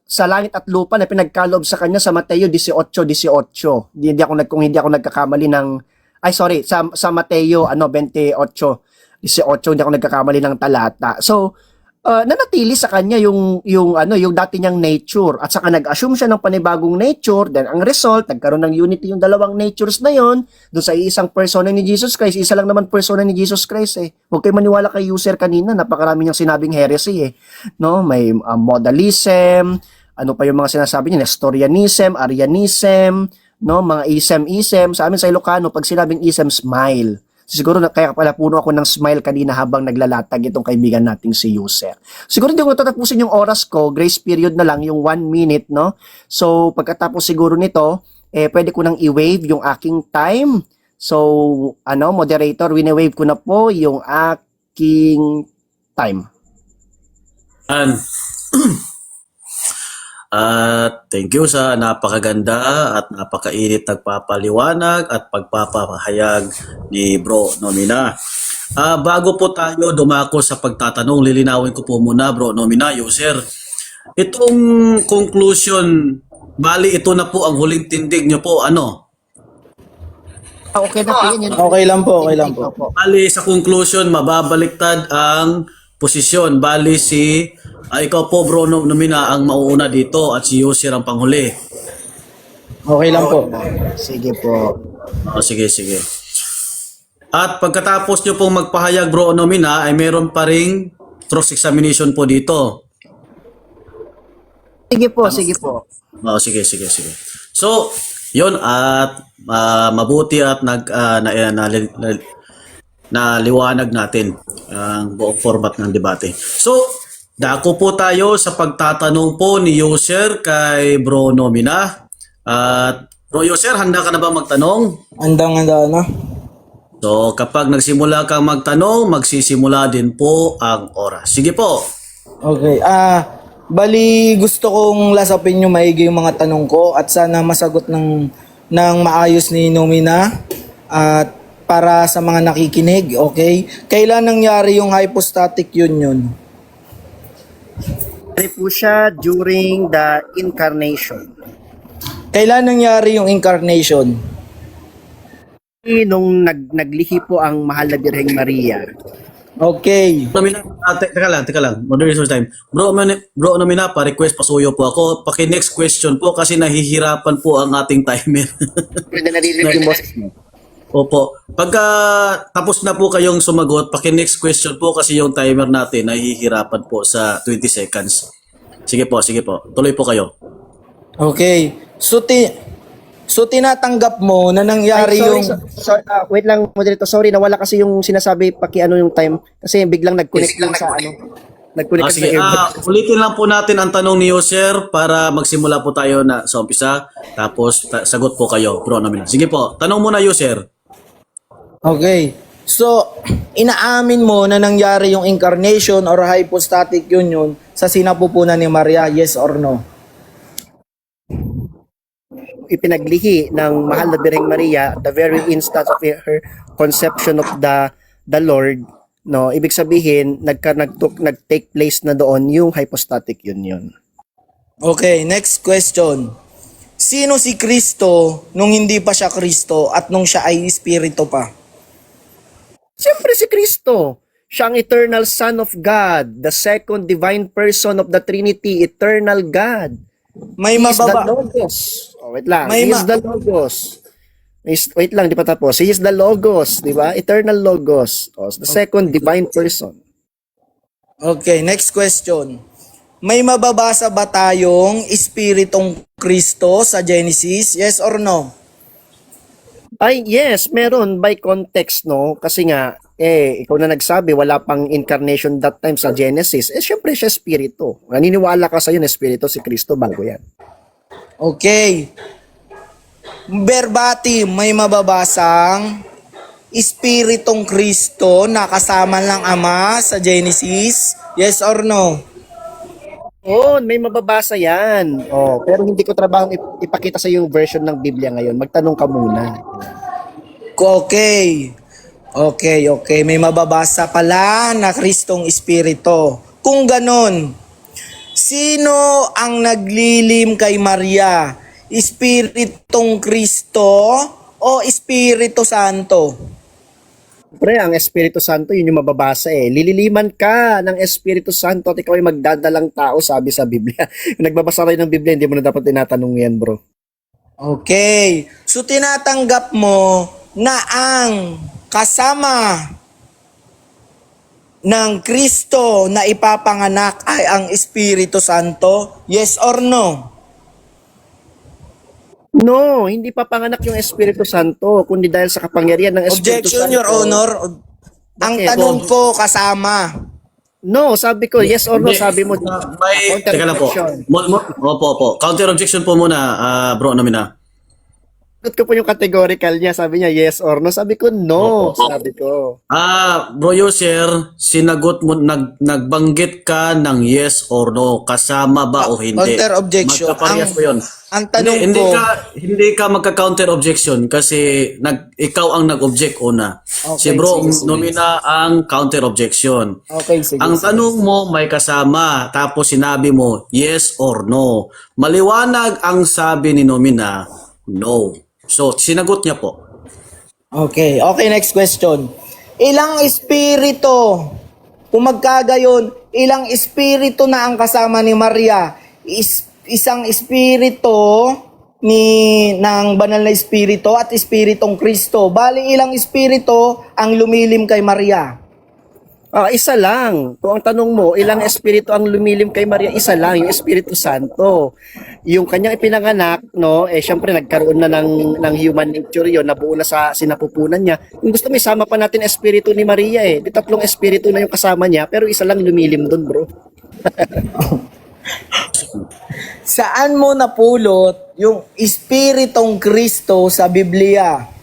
sa langit at lupa na pinagkaloob sa kanya sa Mateo 18:18. Kung hindi ako nagkakamali ng sa Mateo 28:18, hindi ako nagkakamali ng talata. So nanatili sa kanya yung dati niyang nature at saka nag-assume siya ng panibagong nature, then ang result nagkaroon ng unity yung dalawang natures na yon doon sa isang persona ni Jesus Christ. Isa lang naman persona ni Jesus Christ Huwag kayo maniwala kay user kanina, napakarami niyang sinabing heresy no, may modalism, ano pa yung mga sinasabi niya, Nestorianism, Arianism, no, mga ism. Sa amin sa Ilocano pag sinabing ism, smile. Siguro na kaya pala puno ako ng smile kanina habang naglalatag itong kaibigan nating si user. Siguro hindi ko tatapusin yung oras ko, grace period na lang, yung 1 minute, no? So, pagkatapos siguro nito, pwede ko nang i-wave yung aking time. So, moderator, wini-wave ko na po yung aking time. And, at thank you sa napakaganda at napakainit nagpapaliwanag at pagpapahayag ni Bro Nomina. Bago po tayo dumako sa pagtatanong, lilinawin ko po muna Bro Nomina, user. Itong conclusion, bali ito na po ang huling tindig nyo po, ano? Okay na po yun. Okay lang po, okay lang po. Bali sa conclusion, mababaliktad ang posisyon. Bali ikaw po Bro Nomina ang mauuna dito at si user ang panghuli. Okay lang po. Sige po. Sige. At pagkatapos nyo pong magpahayag Bro Nomina ay meron pa ring cross-examination po dito. Sige po. Sige. So, yun at mabuti at naliwanag natin ang buong format ng debate. So, dako po tayo sa pagtatanong po ni user kay Bro Nomina. At Bro user, handa ka na ba magtanong? Andang-handa na. So, kapag nagsimula kang magtanong, magsisimula din po ang oras. Sige po. Okay. Bali gusto kong lasapin yung maigi yung mga tanong ko at sana masagot ng maayos ni Nomina at para sa mga nakikinig, okay? Kailan nangyari yung hypostatic union? Nangyari po siya during the incarnation. Kailan nangyari yung incarnation? Nung naglihi po ang mahal na Birheng Maria. Okay. Nomina, teka lang. Moderator's time. Bro Nomina, pa-request pasuyo po ako. Paki-next question po kasi nahihirapan po ang ating timer. Pwede naririnig yung boses mo. Opo. Pagka tapos na po kayong sumagot, paki-next question po kasi yung timer natin nahihirapan po sa 20 seconds. Sige po. Tuloy po kayo. Okay. So tinatanggap mo na nangyari yung... Wait lang, moderator. Sorry, nawala kasi yung sinasabi yung time. Kasi biglang nag-connect lang sa Nag-connect Sige, sa ulitin lang po natin ang tanong ni user para magsimula po tayo na sa umpisa. Tapos sagot po kayo, Bro Nomina. Sige po, tanong muna user. Okay. So, inaamin mo na nangyari yung incarnation or hypostatic union sa sinapupunan ni Maria, yes or no? Ipinaglihi ng mahal na Birheng Maria the very instance of her conception of the Lord, no, ibig sabihin nag-take place na doon yung hypostatic union. Okay, next question. Sino si Kristo nung hindi pa siya Kristo at nung siya ay Espiritu pa? Siyempre si Kristo. Siya ang eternal Son of God, the second divine person of the Trinity, eternal God. May He is the mababa... Logos. Oh, wait lang. May He is the Logos. Wait lang, di pa tapos. He is the Logos, di ba? Eternal Logos. Oh, the second divine person. Okay, next question. May mababasa ba tayong Espiritong Kristo sa Genesis? Yes or no? Ay, yes, meron by context, no? Kasi nga, ikaw na nagsabi, wala pang incarnation that time sa Genesis. Syempre siya Espiritu. Naniniwala ka sa yun, Espiritu si Kristo bago yan. Okay. Verbatim, may mababasang Espiritong Kristo na kasama ng Ama sa Genesis? Yes or no? Oo, may mababasa yan. Oh, pero hindi ko trabaho ipakita sa yung version ng Biblia ngayon. Magtanong ka muna. Okay. May mababasa pala na Kristong Espiritu. Kung ganon, sino ang naglilim kay Maria? Espiritong Kristo o Espiritu Santo? Pre, ang Espiritu Santo, yun yung mababasa eh. Lililiman ka ng Espiritu Santo at ikaw ay magdadalang tao, sabi sa Biblia. Kung nagbabasa kayo ng Biblia, hindi mo na dapat tinatanong yan, bro. Okay. So tinatanggap mo na ang kasama ng Kristo na ipapanganak ay ang Espiritu Santo? Yes or no? No, hindi pa panganak yung Espiritu Santo, kundi dahil sa kapangyarihan ng Espiritu Objection, Santo. Your Honor. Ang Bakit? tanong ko kasama. No, sabi ko, yes or no, Hindi. sabi mo. May, teka lang po. Counter-objection. Opo. Counter objection po muna, bro Nomina. Sagot ko po yung categorical niya, sabi niya yes or no. Sabi ko, no, Opo. sabi ko. Bro Yoser, sinagot mo, nagbanggit ka ng yes or no, kasama ba o hindi? Counter objection. Magkaparehas po yun. Ang tanong hindi, ko, hindi ka magka-counter objection kasi ikaw ang nag-object una. Okay, Si bro sige. Nomina ang counter objection. okay, sige. Ang tanong mo may kasama, tapos sinabi mo yes or no. Maliwanag ang sabi ni Nomina, no. So, sinagot niya po. Okay, next question. Ilang espiritu, kung magkagayon, ilang espiritu na ang kasama ni Maria? Isang espiritu ng banal na espiritu at espiritong Kristo. Bali, ilang espiritu ang lumilim kay Maria? Isa lang. Kung ang tanong mo, ilang espiritu ang lumilim kay Maria? Isa lang, yung Espiritu Santo. Yung kanyang ipinanganak, no, syempre nagkaroon na ng human nature yun, nabuo na sa sinapupunan niya. Kung gusto mo, isama pa natin espiritu ni Maria eh. Di 3 espiritu na yung kasama niya, pero isa lang lumilim doon, bro. Saan mo napulot yung espiritong Kristo sa Biblia?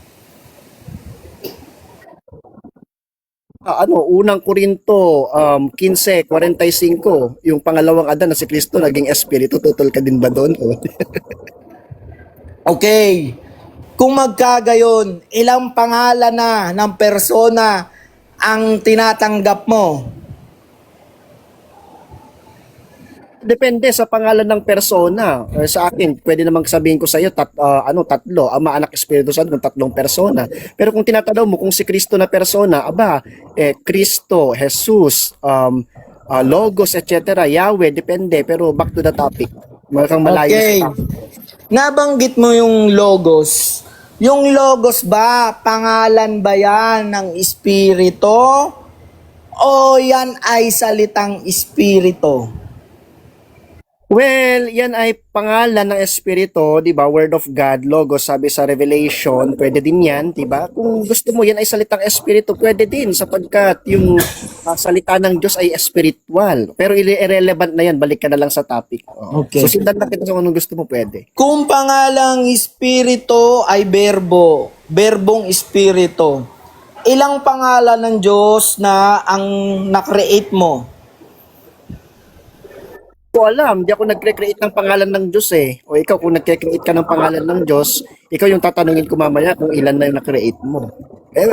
Unang Korinto 15:45, yung pangalawang Adan na si Kristo naging espiritu, tutol ka din ba doon? Okay. Kung magkagayon, ilang pangalan na ng persona ang tinatanggap mo? Depende sa pangalan ng persona. Sa akin, pwede namang sabihin ko sa iyo, 3, Ama, Anak, Espiritu Santo, kung 3 persona. Pero kung tinatanong mo kung si Kristo na persona, Kristo, Jesus, Logos, etc., Yahweh, depende. Pero back to the topic. Mukhang malayo Okay. sa topic. Nabanggit mo yung Logos. Yung Logos ba, pangalan ba yan ng Espiritu? O yan ay salitang Espiritu? Well, yan ay pangalan ng Espiritu, di ba? Word of God, Logos, sabi sa Revelation, pwede din yan, di ba? Kung gusto mo, yan ay salitang Espiritu, pwede din, sapagkat yung salita ng Diyos ay spiritual. Pero irrelevant na yan, balik ka na lang sa topic. Okay. So, sindan na kita kung anong gusto mo, pwede. Kung pangalang Espiritu ay berbong Espiritu, ilang pangalan ng Diyos na ang na-create mo? Ko alam, di ako nagre-create ng pangalan ng Diyos eh. O ikaw, kung nagre-create ka ng pangalan ng Diyos, ikaw yung tatanungin ko mamaya kung ilan na yung na-create mo.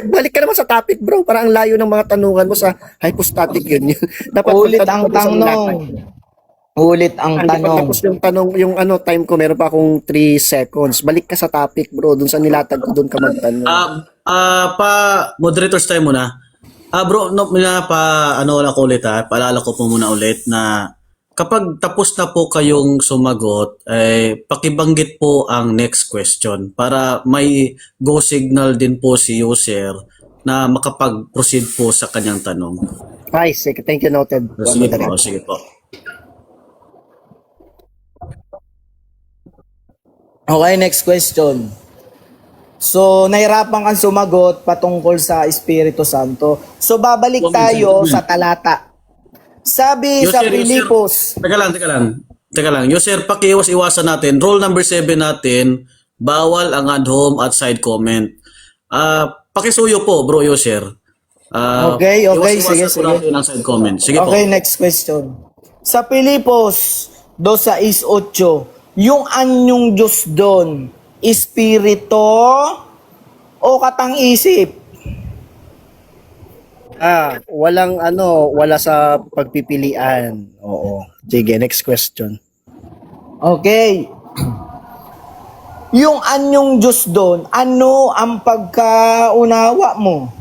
Balik ka naman sa topic, bro. Parang ang layo ng mga tanungan mo sa hypostatic yun. Dapat Ulit ang magtanong ka sa tanong. unahan. Ulit ang Hindi pa tanong. tapos yung tanong, yung time ko, meron pa akong 3 seconds. Balik ka sa topic, bro. Dun sa nilatag ko, dun ka magtanong. Moderators time muna. Bro, lang ko ulit paalala ko po muna ulit na kapag tapos na po kayong sumagot, pakibanggit po ang next question para may go signal din po si user na makapag-proceed po sa kanyang tanong. Ay, sige. Thank you, noted. Sige po. Okay, next question. So, nahirapan kang sumagot patungkol sa Espiritu Santo. So, babalik tayo sa talata. Sabi sa Pilipos. Teka lang. User, pakiiwas-iwasan natin. Rule number 7 natin, bawal ang ad home at side comment. Pakisuyo po, bro user. Okay, iwas-iwasan sige. po natin ang side comment. Sige po. Okay, next question. Sa Pilipos 2:6-8, yung anyong Diyos doon, Espiritu o katang-isip? Wala sa pagpipilian. Oo. Sige, next question. Okay. Yung anyong Diyos doon, ano ang pagkaunawa mo?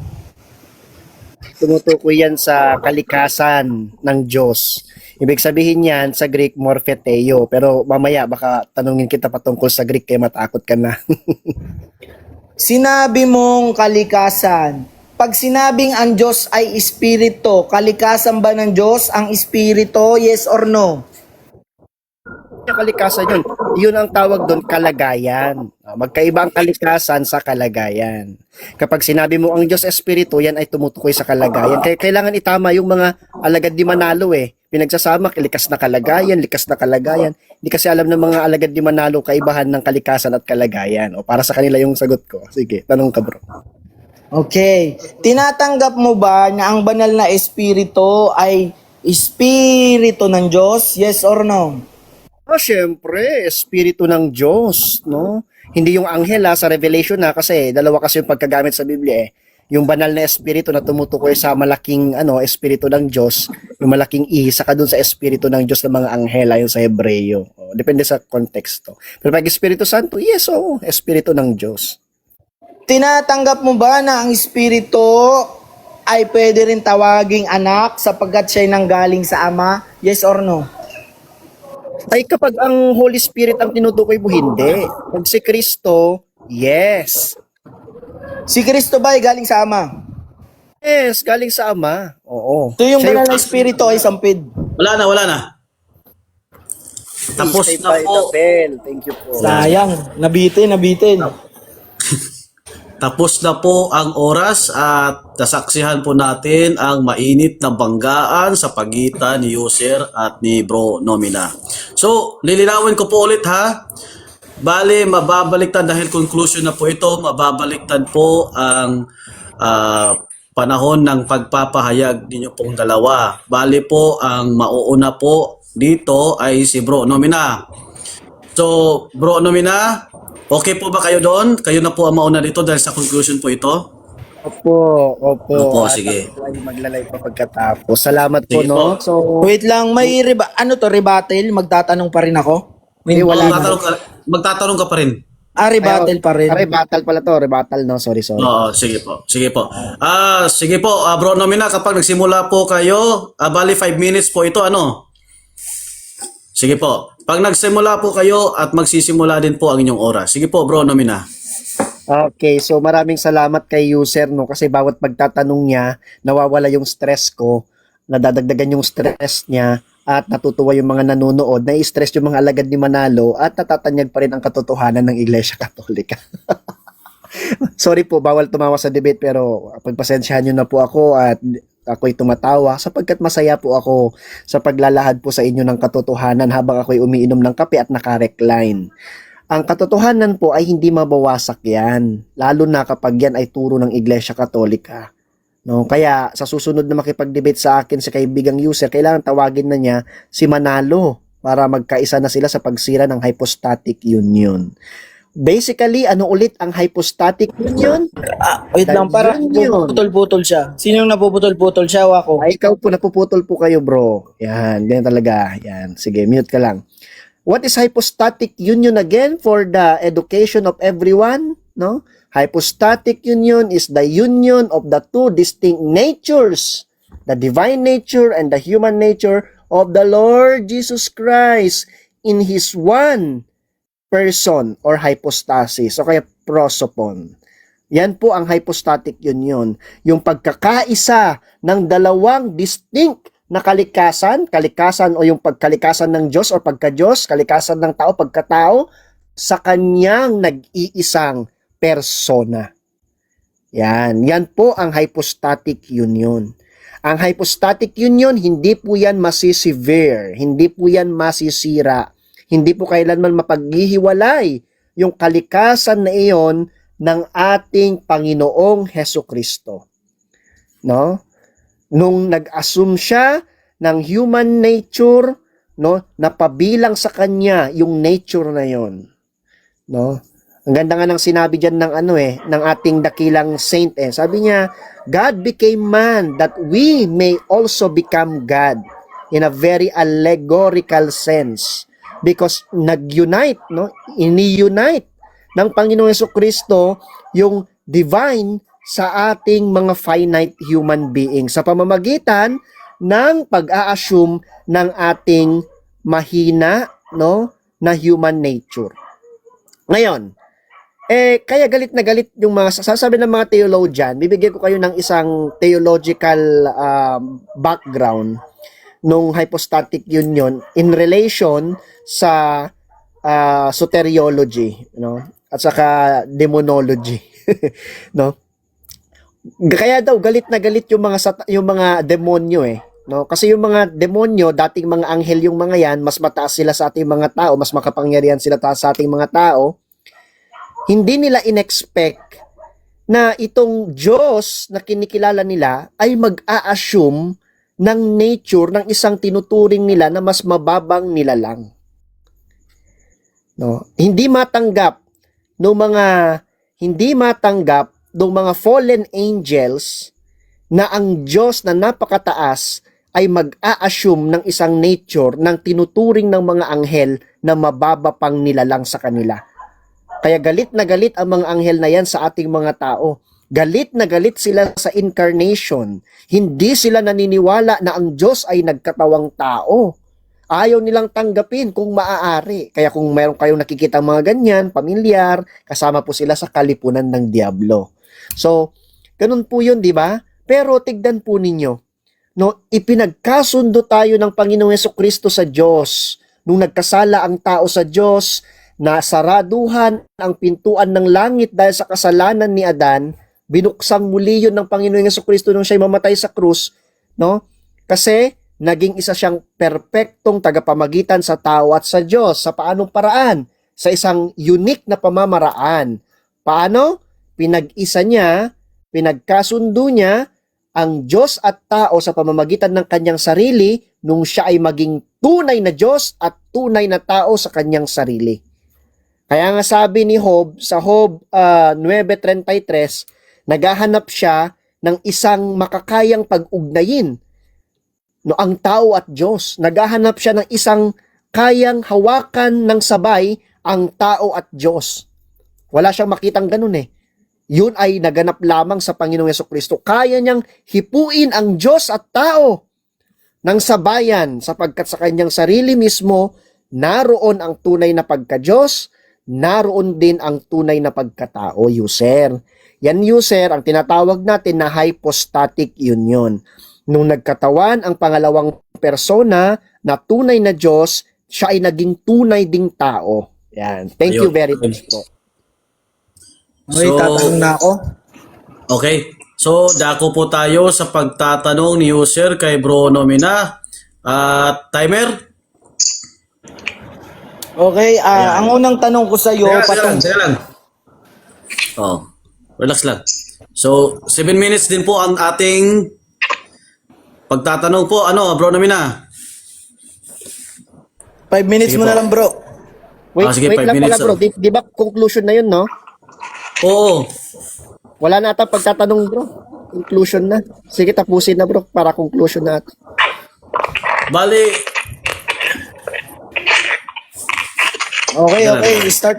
Tumutukoy yan sa kalikasan ng Diyos. Ibig sabihin yan sa Greek, morpheteo. Pero mamaya, baka tanungin kita patungkol sa Greek kaya matakot ka na. Sinabi mong kalikasan. Pag sinabing ang Diyos ay Espiritu, kalikasan ba ng Diyos ang Espiritu? Yes or no? Yung kalikasan yun. Yun ang tawag doon, kalagayan. Magkaiba ang kalikasan sa kalagayan. Kapag sinabi mo ang Diyos Espiritu, yan ay tumutukoy sa kalagayan. Kaya kailangan itama yung mga alagad di Manalo eh. Pinagsasama, likas na kalagayan, likas na kalagayan. Hindi kasi alam ng mga alagad di Manalo kaibahan ng kalikasan at kalagayan. O para sa kanila yung sagot ko. Sige, tanong ka bro. Okay. Tinatanggap mo ba na ang banal na espiritu ay espiritu ng Diyos? Yes or no? Syempre, espiritu ng Diyos, no? Hindi yung anghel sa Revelation kasi dalawa kasi yung pagkagamit sa Biblia eh. Yung banal na espiritu na tumutukoy sa malaking espiritu ng Diyos, yung malaking saka dun sa espiritu ng Diyos ng mga anghel yung sa Hebreo. Depende sa konteksto. Pero pag Espiritu Santo, yes, espiritu ng Diyos. Tinatanggap mo ba na ang espiritu ay pwede rin tawaging anak sapagkat siya'y nanggaling sa Ama? Yes or no? Ay kapag ang Holy Spirit ang tinutukoy mo, hindi. Pag si Kristo, yes. Si Kristo ba ay galing sa Ama? Yes, galing sa Ama. Oo. Ito yung Siya banal na espiritu ay sampid. Wala na. Tapos Stay na by po. the bell. Thank you po. Sayang, nabitin. Tapos na po ang oras at nasaksihan po natin ang mainit na banggaan sa pagitan ni User at ni Bro Nomina. So, lilinawin ko po ulit ha. Bale, mababaliktad dahil conclusion na po ito, mababaliktad po ang panahon ng pagpapahayag ninyo pong dalawa. Bale po, ang mauuna po dito ay si Bro Nomina. So, Bro Nomina, okay po ba kayo doon? Kayo na po ang mauna dito dahil sa conclusion po ito? Opo. At Sige. ako ay maglalay pa pagkatapos. Salamat po, Sige no? po. So, Wait lang, may rebuttal? Magtatanong pa rin ako? wala na. Magtatanong ka pa rin. Rebuttal pa rin. Rebuttal pala to. Rebuttal, no? Sorry. Oo, sige po. Sige po, Bro Nomina, kapag nagsimula po kayo, bali 5 minutes po ito, ano? Sige po. Pag nagsimula po kayo at magsisimula din po ang inyong oras. Sige po, Bro Nomina. Okay, so maraming salamat kay User, no? Kasi bawat pagtatanong niya, nawawala yung stress ko, nadadagdagan yung stress niya, at natutuwa yung mga nanonood, nai-stress yung mga alagad ni Manalo, at natatanyag pa rin ang katotohanan ng Iglesia Katolika. Sorry po, bawal tumawa sa debate, pero pagpasensyahan nyo na po ako at ako'y tumatawa sapagkat masaya po ako sa paglalahad po sa inyo ng katotohanan habang ako'y umiinom ng kape at naka-recline. Ang katotohanan po ay hindi mabawasak yan, lalo na kapag yan ay turo ng Iglesia Katolika. No, kaya sa susunod na makipag-debate sa akin sa kaibigang User, kailangan tawagin na niya si Manalo para magkaisa na sila sa pagsira ng hypostatic union. Basically, ano ulit ang hypostatic union? Wait lang, para Union. putol-putol siya. Sino yung napuputol-putol siya o ako? Ay, ikaw po, napuputol po kayo, bro. Yan, ganyan talaga. Yan, sige, mute ka lang. What is hypostatic union again for the education of everyone? No? Hypostatic union is the union of the two distinct natures, the divine nature and the human nature of the Lord Jesus Christ in His one person or hypostasis o kaya prosopon. Yan po ang hypostatic union, yung pagkakaisa ng dalawang distinct na kalikasan o yung pagkalikasan ng Diyos o pagka-Diyos, kalikasan ng tao, pagkatao, sa kanyang nag-iisang persona. Yan po ang hypostatic union. Ang hypostatic union, hindi po yan masisevere, hindi po yan masisira, hindi po kailanman mapaghihiwalay yung kalikasan na iyon ng ating Panginoong Hesukristo. No? Nung nag-assume siya ng human nature, no, napabilang sa kanya yung nature na yon. No? Ang ganda nga ng sinabi diyan ng ng ating dakilang saint Sabi niya, God became man that we may also become God in a very allegorical sense because nag-unite, no? Ini-unite ng Panginoong Hesukristo yung divine sa ating mga finite human being sa pamamagitan ng pag-a-assume ng ating mahina, no, na human nature. Ngayon, kaya galit na galit yung mga sasabi ng mga theologian. Bibigyan ko kayo ng isang theological background nung hypostatic union in relation sa soteriology, no? At saka demonology, no? Kaya daw galit na galit yung yung mga demonyo eh, no? Kasi yung mga demonyo, dating mga anghel yung mga yan, mas mataas sila sa ating mga tao, mas makapangyarihan sila sa ating mga tao. Hindi nila inexpect na itong Diyos na kinikilala nila ay mag-a-assume ng nature ng isang tinuturing nila na mas mababang nilalang. No? Hindi matanggap ng mga fallen angels na ang Diyos na napakataas ay mag-a-assume ng isang nature ng tinuturing ng mga anghel na mababa pang nilalang sa kanila. Kaya galit na galit ang mga anghel na yan sa ating mga tao. Galit na galit sila sa incarnation. Hindi sila naniniwala na ang Diyos ay nagkatawang tao. Ayaw nilang tanggapin kung maaari. Kaya kung mayroon kayong nakikita mga ganyan, pamilyar, kasama po sila sa kalipunan ng Diablo. So, ganun po yun, di ba? Pero tignan po ninyo, no, ipinagkasundo tayo ng Panginoong Jesucristo sa Diyos. Nung nagkasala ang tao sa Diyos, nasaraduhan ang pintuan ng langit dahil sa kasalanan ni Adan, binuksang muli yun ng Panginoong Jesucristo nung siya'y mamatay sa krus, no? Kasi naging isa siyang perpektong tagapamagitan sa tao at sa Diyos. Sa paanong paraan? Sa isang unique na pamamaraan. Paano? Pinag-isa niya, pinagkasundo niya ang Diyos at tao sa pamamagitan ng kanyang sarili nung siya ay maging tunay na Diyos at tunay na tao sa kanyang sarili. Kaya nga sabi ni Job sa Job 9:33, naghahanap siya ng isang makakayang pag-ugnayin, no, ang tao at Diyos. Naghahanap siya ng isang kayang hawakan ng sabay ang tao at Diyos. Wala siyang makitang ganun eh. Yun ay naganap lamang sa Panginoong Jesucristo. Kaya niyang hipuin ang Diyos at tao ng sabayan sapagkat sa kanyang sarili mismo naroon ang tunay na pagka-Diyos, naroon din ang tunay na pagkatao, user. Yan, user, ang tinatawag natin na hypostatic union. Nung nagkatawan ang pangalawang persona na tunay na Diyos, siya ay naging tunay ding tao. Yan. Thank you very much po. Okay, tatanong na ako. Okay. So, dako po tayo sa pagtatanong ni user kay Bro Nomina. Timer? Okay, ang unang tanong ko sa iyo Teka lang. Oh, relax lang. So, 7 minutes din po ang ating pagtatanong po. Bro Nomina? 5 minutes Sige mo po. na lang, bro. Wait, sige, wait 5 lang minutes, pala bro. Di ba conclusion na yun, no? Oo. Wala na ata pagtatanong bro. Conclusion na. Sige, tapusin na bro para conclusion na ata. Bali, Okay. Start.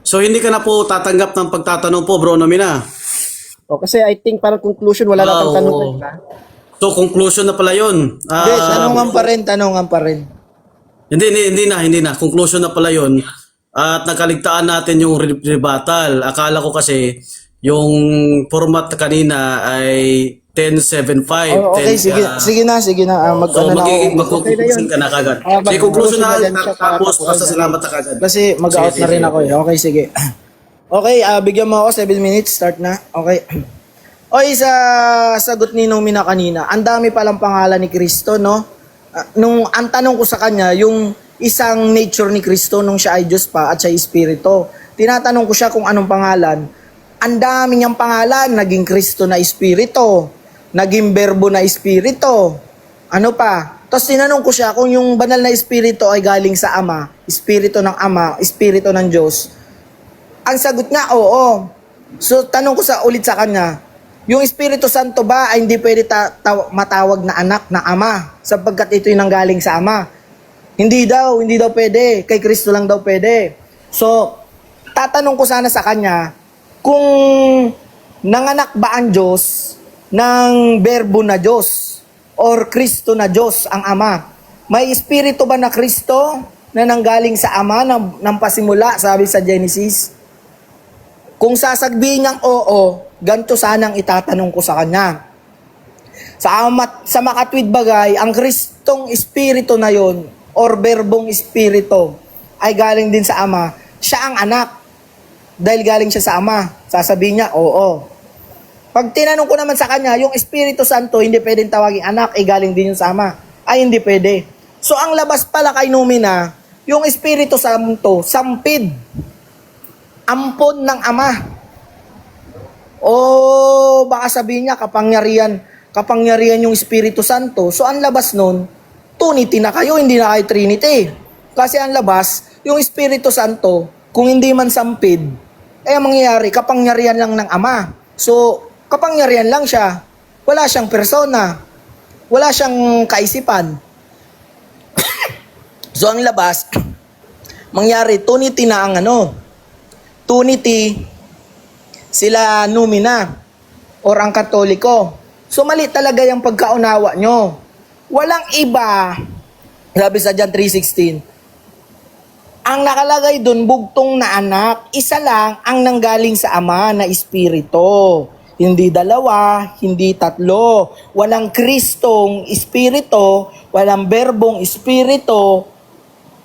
so hindi ka na po tatanggap ng pagtatanong po, Bro Nomina. O, kasi I think parang conclusion, wala na pang Oo. tanong. Diba? So, conclusion na pala yun. Hindi, tanungan pa rin. Hindi na. Conclusion na pala yun. At nakaligtaan natin yung rebuttal. Akala ko kasi yung format kanina ay 10.75. Oh, okay, sige na. So, mag-conclusion ka na kagad. Sige, conclusion na. Tapos, basta salamat na kagad. Kasi mag-out Sige, na rin sige. ako eh. Okay, sige. Okay, bigyan mo ako 7 minutes. Start na. Okay. Okay, sa sagot ni Nomina kanina, ang dami palang pangalan ni Kristo, no? Nung ang tanong ko sa kanya, yung isang nature ni Kristo nung siya ay Diyos pa at siya ay Espiritu. Tinatanong ko siya kung anong pangalan. Ang dami niyang pangalan, naging Kristo na Espiritu, naging Berbo na Espiritu. Ano pa? Tapos tinanong ko siya kung yung banal na Espiritu ay galing sa Ama, Espiritu ng Ama, Espiritu ng Diyos. Ang sagot niya, oo. So tanong ko ulit sa kanya, yung Espiritu Santo ba ay hindi pwede matawag na anak na Ama sapagkat ito'y nanggaling sa Ama? Hindi daw pwede. Kay Kristo lang daw pwede. So, tatanong ko sana sa kanya, kung nanganak ba ang Diyos ng Berbo na Diyos or Kristo na Diyos ang Ama? May Espiritu ba na Kristo na nanggaling sa Ama ng pasimula, sabi sa Genesis? Kung sasagbihin niyang oo, ganito sanang itatanong ko sa kanya. Sa makatwid bagay, ang Kristong Espiritu na yon or Berbong Espiritu ay galing din sa Ama. Siya ang anak. Dahil galing siya sa Ama. Sasabihin niya, oo. Pag tinanong ko naman sa kanya, yung Espiritu Santo, hindi pwedeng tawaging anak, galing din yun sa Ama. Ay, hindi pwede. So, ang labas pala kay Numina, yung Espiritu Santo, sampid. Ampon ng Ama. O baka sabihin niya, kapangyarihan yung Espiritu Santo. So, ang labas nun, Trinity na kayo, hindi na kayo Trinity. Kasi ang labas, yung Espiritu Santo, kung hindi man sampid, ang mangyayari, kapangyarihan lang ng Ama. So, kapangyarihan lang siya. Wala siyang persona. Wala siyang kaisipan. So, ang labas, mangyari, Trinity na ang Trinity, sila Numina, or ang Katoliko. So, mali talaga yung pagkaunawa nyo. Walang iba, sabi sa John 3:16, ang nakalagay dun, bugtong na anak, isa lang ang nanggaling sa Ama na Espiritu. Hindi dalawa, hindi tatlo. Walang Kristong Espiritu, walang Berbong Espiritu.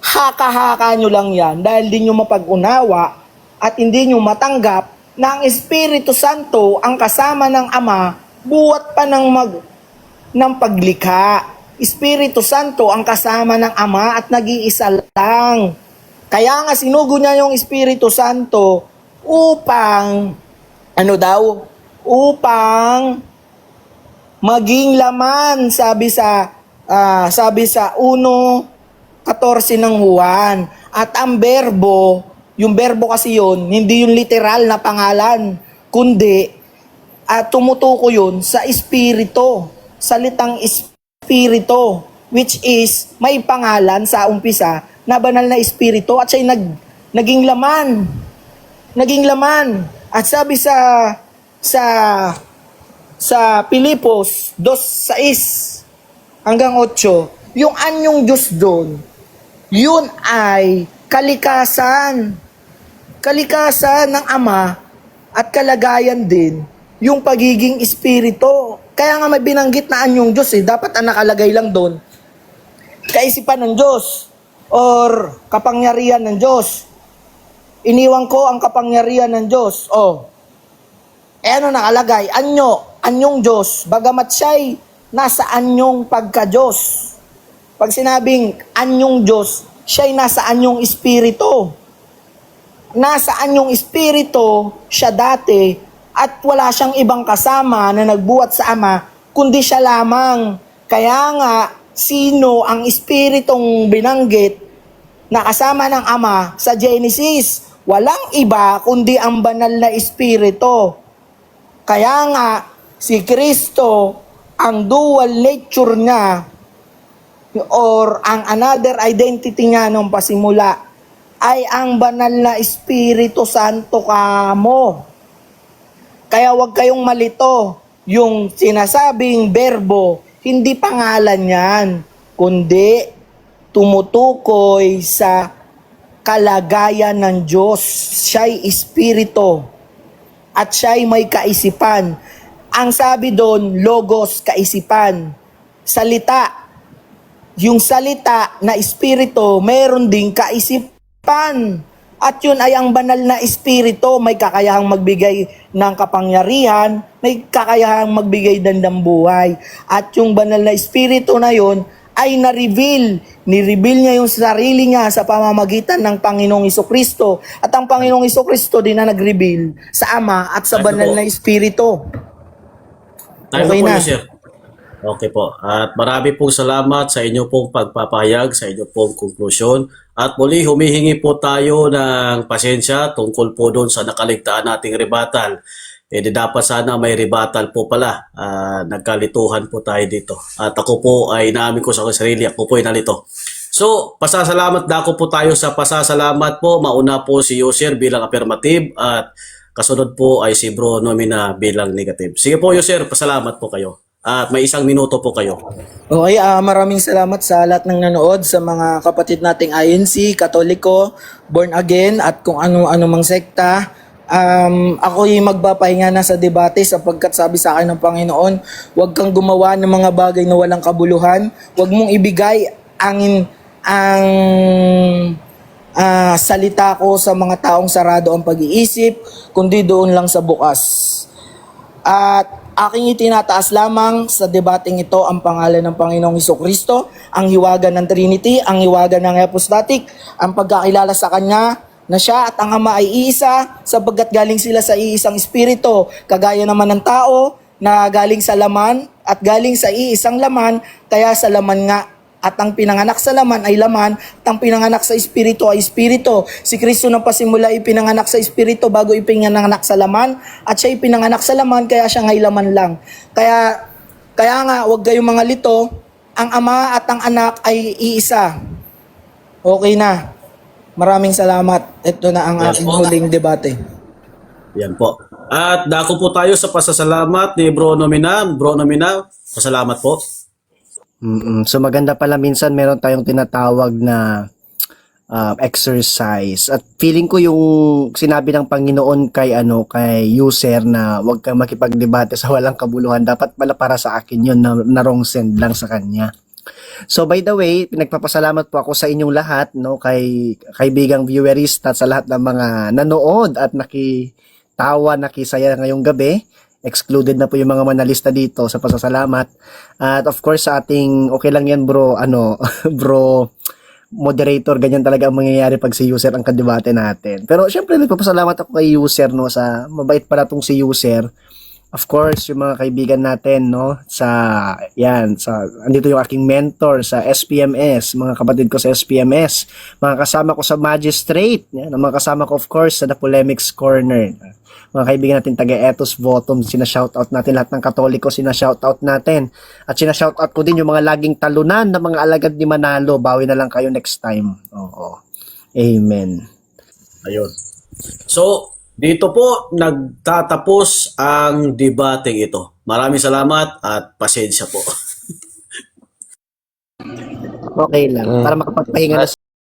Haka-haka nyo lang yan dahil di nyo mapag-unawa at hindi nyo matanggap na ang Espiritu Santo ang kasama ng Ama buwat pa ng paglikha. Espiritu Santo ang kasama ng Ama at nag-iisa lang. Kaya nga sinugo niya yung Espiritu Santo upang upang maging laman, sabi sa 1:14 ng Juan. At ang berbo, yung berbo kasi yun, hindi yung literal na pangalan, kundi tumutuko yun sa espiritu, salitang espiritu, which is may pangalan sa umpisa na banal na espiritu at siya'y naging laman. Naging laman. At sabi sa Pilipos 2:6 hanggang 8, yung anyong Diyos doon, yun ay kalikasan. Kalikasan ng Ama at kalagayan din yung pagiging espiritu. Kaya nga may binanggit na anyong Diyos dapat ang nakalagay lang doon, kaisipan ng Diyos or kapangyarihan ng Diyos. Iniwan ko ang kapangyarihan ng Diyos. Ano nakalagay? Anyong Diyos, bagamat siya'y nasa anyong pagka-Diyos. Pag sinabing anyong Diyos, siya'y nasa anyong espiritu. Nasa anyong espiritu siya dati at wala siyang ibang kasama na nagbuhat sa Ama, kundi siya lamang. Kaya nga, sino ang espiritong binanggit na kasama ng Ama sa Genesis? Walang iba kundi ang banal na espiritu. Kaya nga, si Kristo, ang dual nature niya, or ang another identity niya nung pasimula, ay ang banal na Espiritu Santo kamo. Kaya wag kayong malito. Yung sinasabing berbo, hindi pangalan yan, kundi tumutukoy sa kalagayan ng Diyos. Siya'y Espiritu at siya'y may kaisipan. Ang sabi doon, logos, kaisipan. Salita. Yung salita na Espiritu, mayroon ding kaisipan. At yun ay ang banal na Espiritu, may kakayahang magbigay ng kapangyarihan, may kakayahang magbigay ng dambuhay. At yung banal na Espiritu na yun ay nireveal niya yung sarili niya sa pamamagitan ng Panginoong Jesucristo. At ang Panginoong Jesucristo din na nag-reveal sa Ama at sa banal na Espiritu. Tayo Okay po na. yun, sir. Okay po. At marami pong salamat sa inyo pong pagpapahayag, sa inyo pong konklusyon. At muli, humihingi po tayo ng pasensya tungkol po doon sa nakaligtaan nating rebuttal. Dapat sana may rebuttal po pala. Nagkalituhan po tayo dito. At ako po ay naamin ko sa sarili, ako po ay nalito. So, pasasalamat na ako po tayo sa pasasalamat po. Mauna po si Yoser bilang affirmative at kasunod po ay si Bro Nomina bilang negative. Sige po Yoser, pasalamat po kayo. At may 1 minuto po kayo. Okay, maraming salamat sa lahat ng nanood, sa mga kapatid nating INC, Katoliko, Born Again, at kung ano-ano mang sekta. Ako yung magpapahinga na sa debate sapagkat sabi sa akin ng Panginoon, huwag kang gumawa ng mga bagay na walang kabuluhan. Huwag mong ibigay ang salita ko sa mga taong sarado ang pag-iisip, kundi doon lang sa bukas. At aking itinataas lamang sa debating ito ang pangalan ng Panginoong Hesukristo, ang hiwaga ng Trinity, ang hiwaga ng Apostatic, ang pagkakilala sa Kanya na siya at ang Ama ay iisa sapagkat galing sila sa iisang espiritu, kagaya naman ng tao na galing sa laman at galing sa iisang laman, kaya sa laman nga. At ang pinanganak sa laman ay laman, at ang pinanganak sa espiritu ay espiritu. Si Kristo nang pasimula ay pinanganak sa espiritu bago ipinanganak sa laman, at siya ay pinanganak sa laman kaya siya ngay laman lang. Kaya nga, huwag kayong mga lito, ang Ama at ang Anak ay iisa. Okay na. Maraming salamat. Ito na ang Yes, aking po. huling debate. Yan po. At dako po tayo sa pasasalamat ni Bro Nomina. Bro Nomina, pasalamat po. So maganda pala minsan meron tayong tinatawag na exercise. At feeling ko yung sinabi ng Panginoon kay user na huwag kang makipagdebate sa walang kabuluhan, dapat pala para sa akin yun na wrong send lang sa kanya. So by the way, nagpapasalamat po ako sa inyong lahat, no, kay kaibigang viewerista, sa lahat ng mga nanood at nakitawa, nakisaya ngayong gabi. Excluded na po yung mga manalista dito sa pasasalamat. At of course sa ating, okay lang yan bro, bro moderator, ganyan talaga ang mangyayari pag si user ang kadebate natin. Pero syempre nagpapasalamat ako kay user, no, sa mabait pala tong si user. Of course, yung mga kaibigan natin, no, andito yung aking mentor sa SPMS, mga kapatid ko sa SPMS, mga kasama ko sa Magistrate, yan, mga kasama ko of course sa The Polemics Corner, mga kaibigan natin taga Ethos Votum, sina-shoutout natin lahat ng Katoliko, sina-shoutout natin, at sina-shoutout ko din yung mga laging talunan na mga alagad ni Manalo, bawi na lang kayo next time. Oo. Amen. Ayun. So, dito po nagtatapos ang debating ito. Maraming salamat at pasensya po. Okay lang, para makapagpahinga na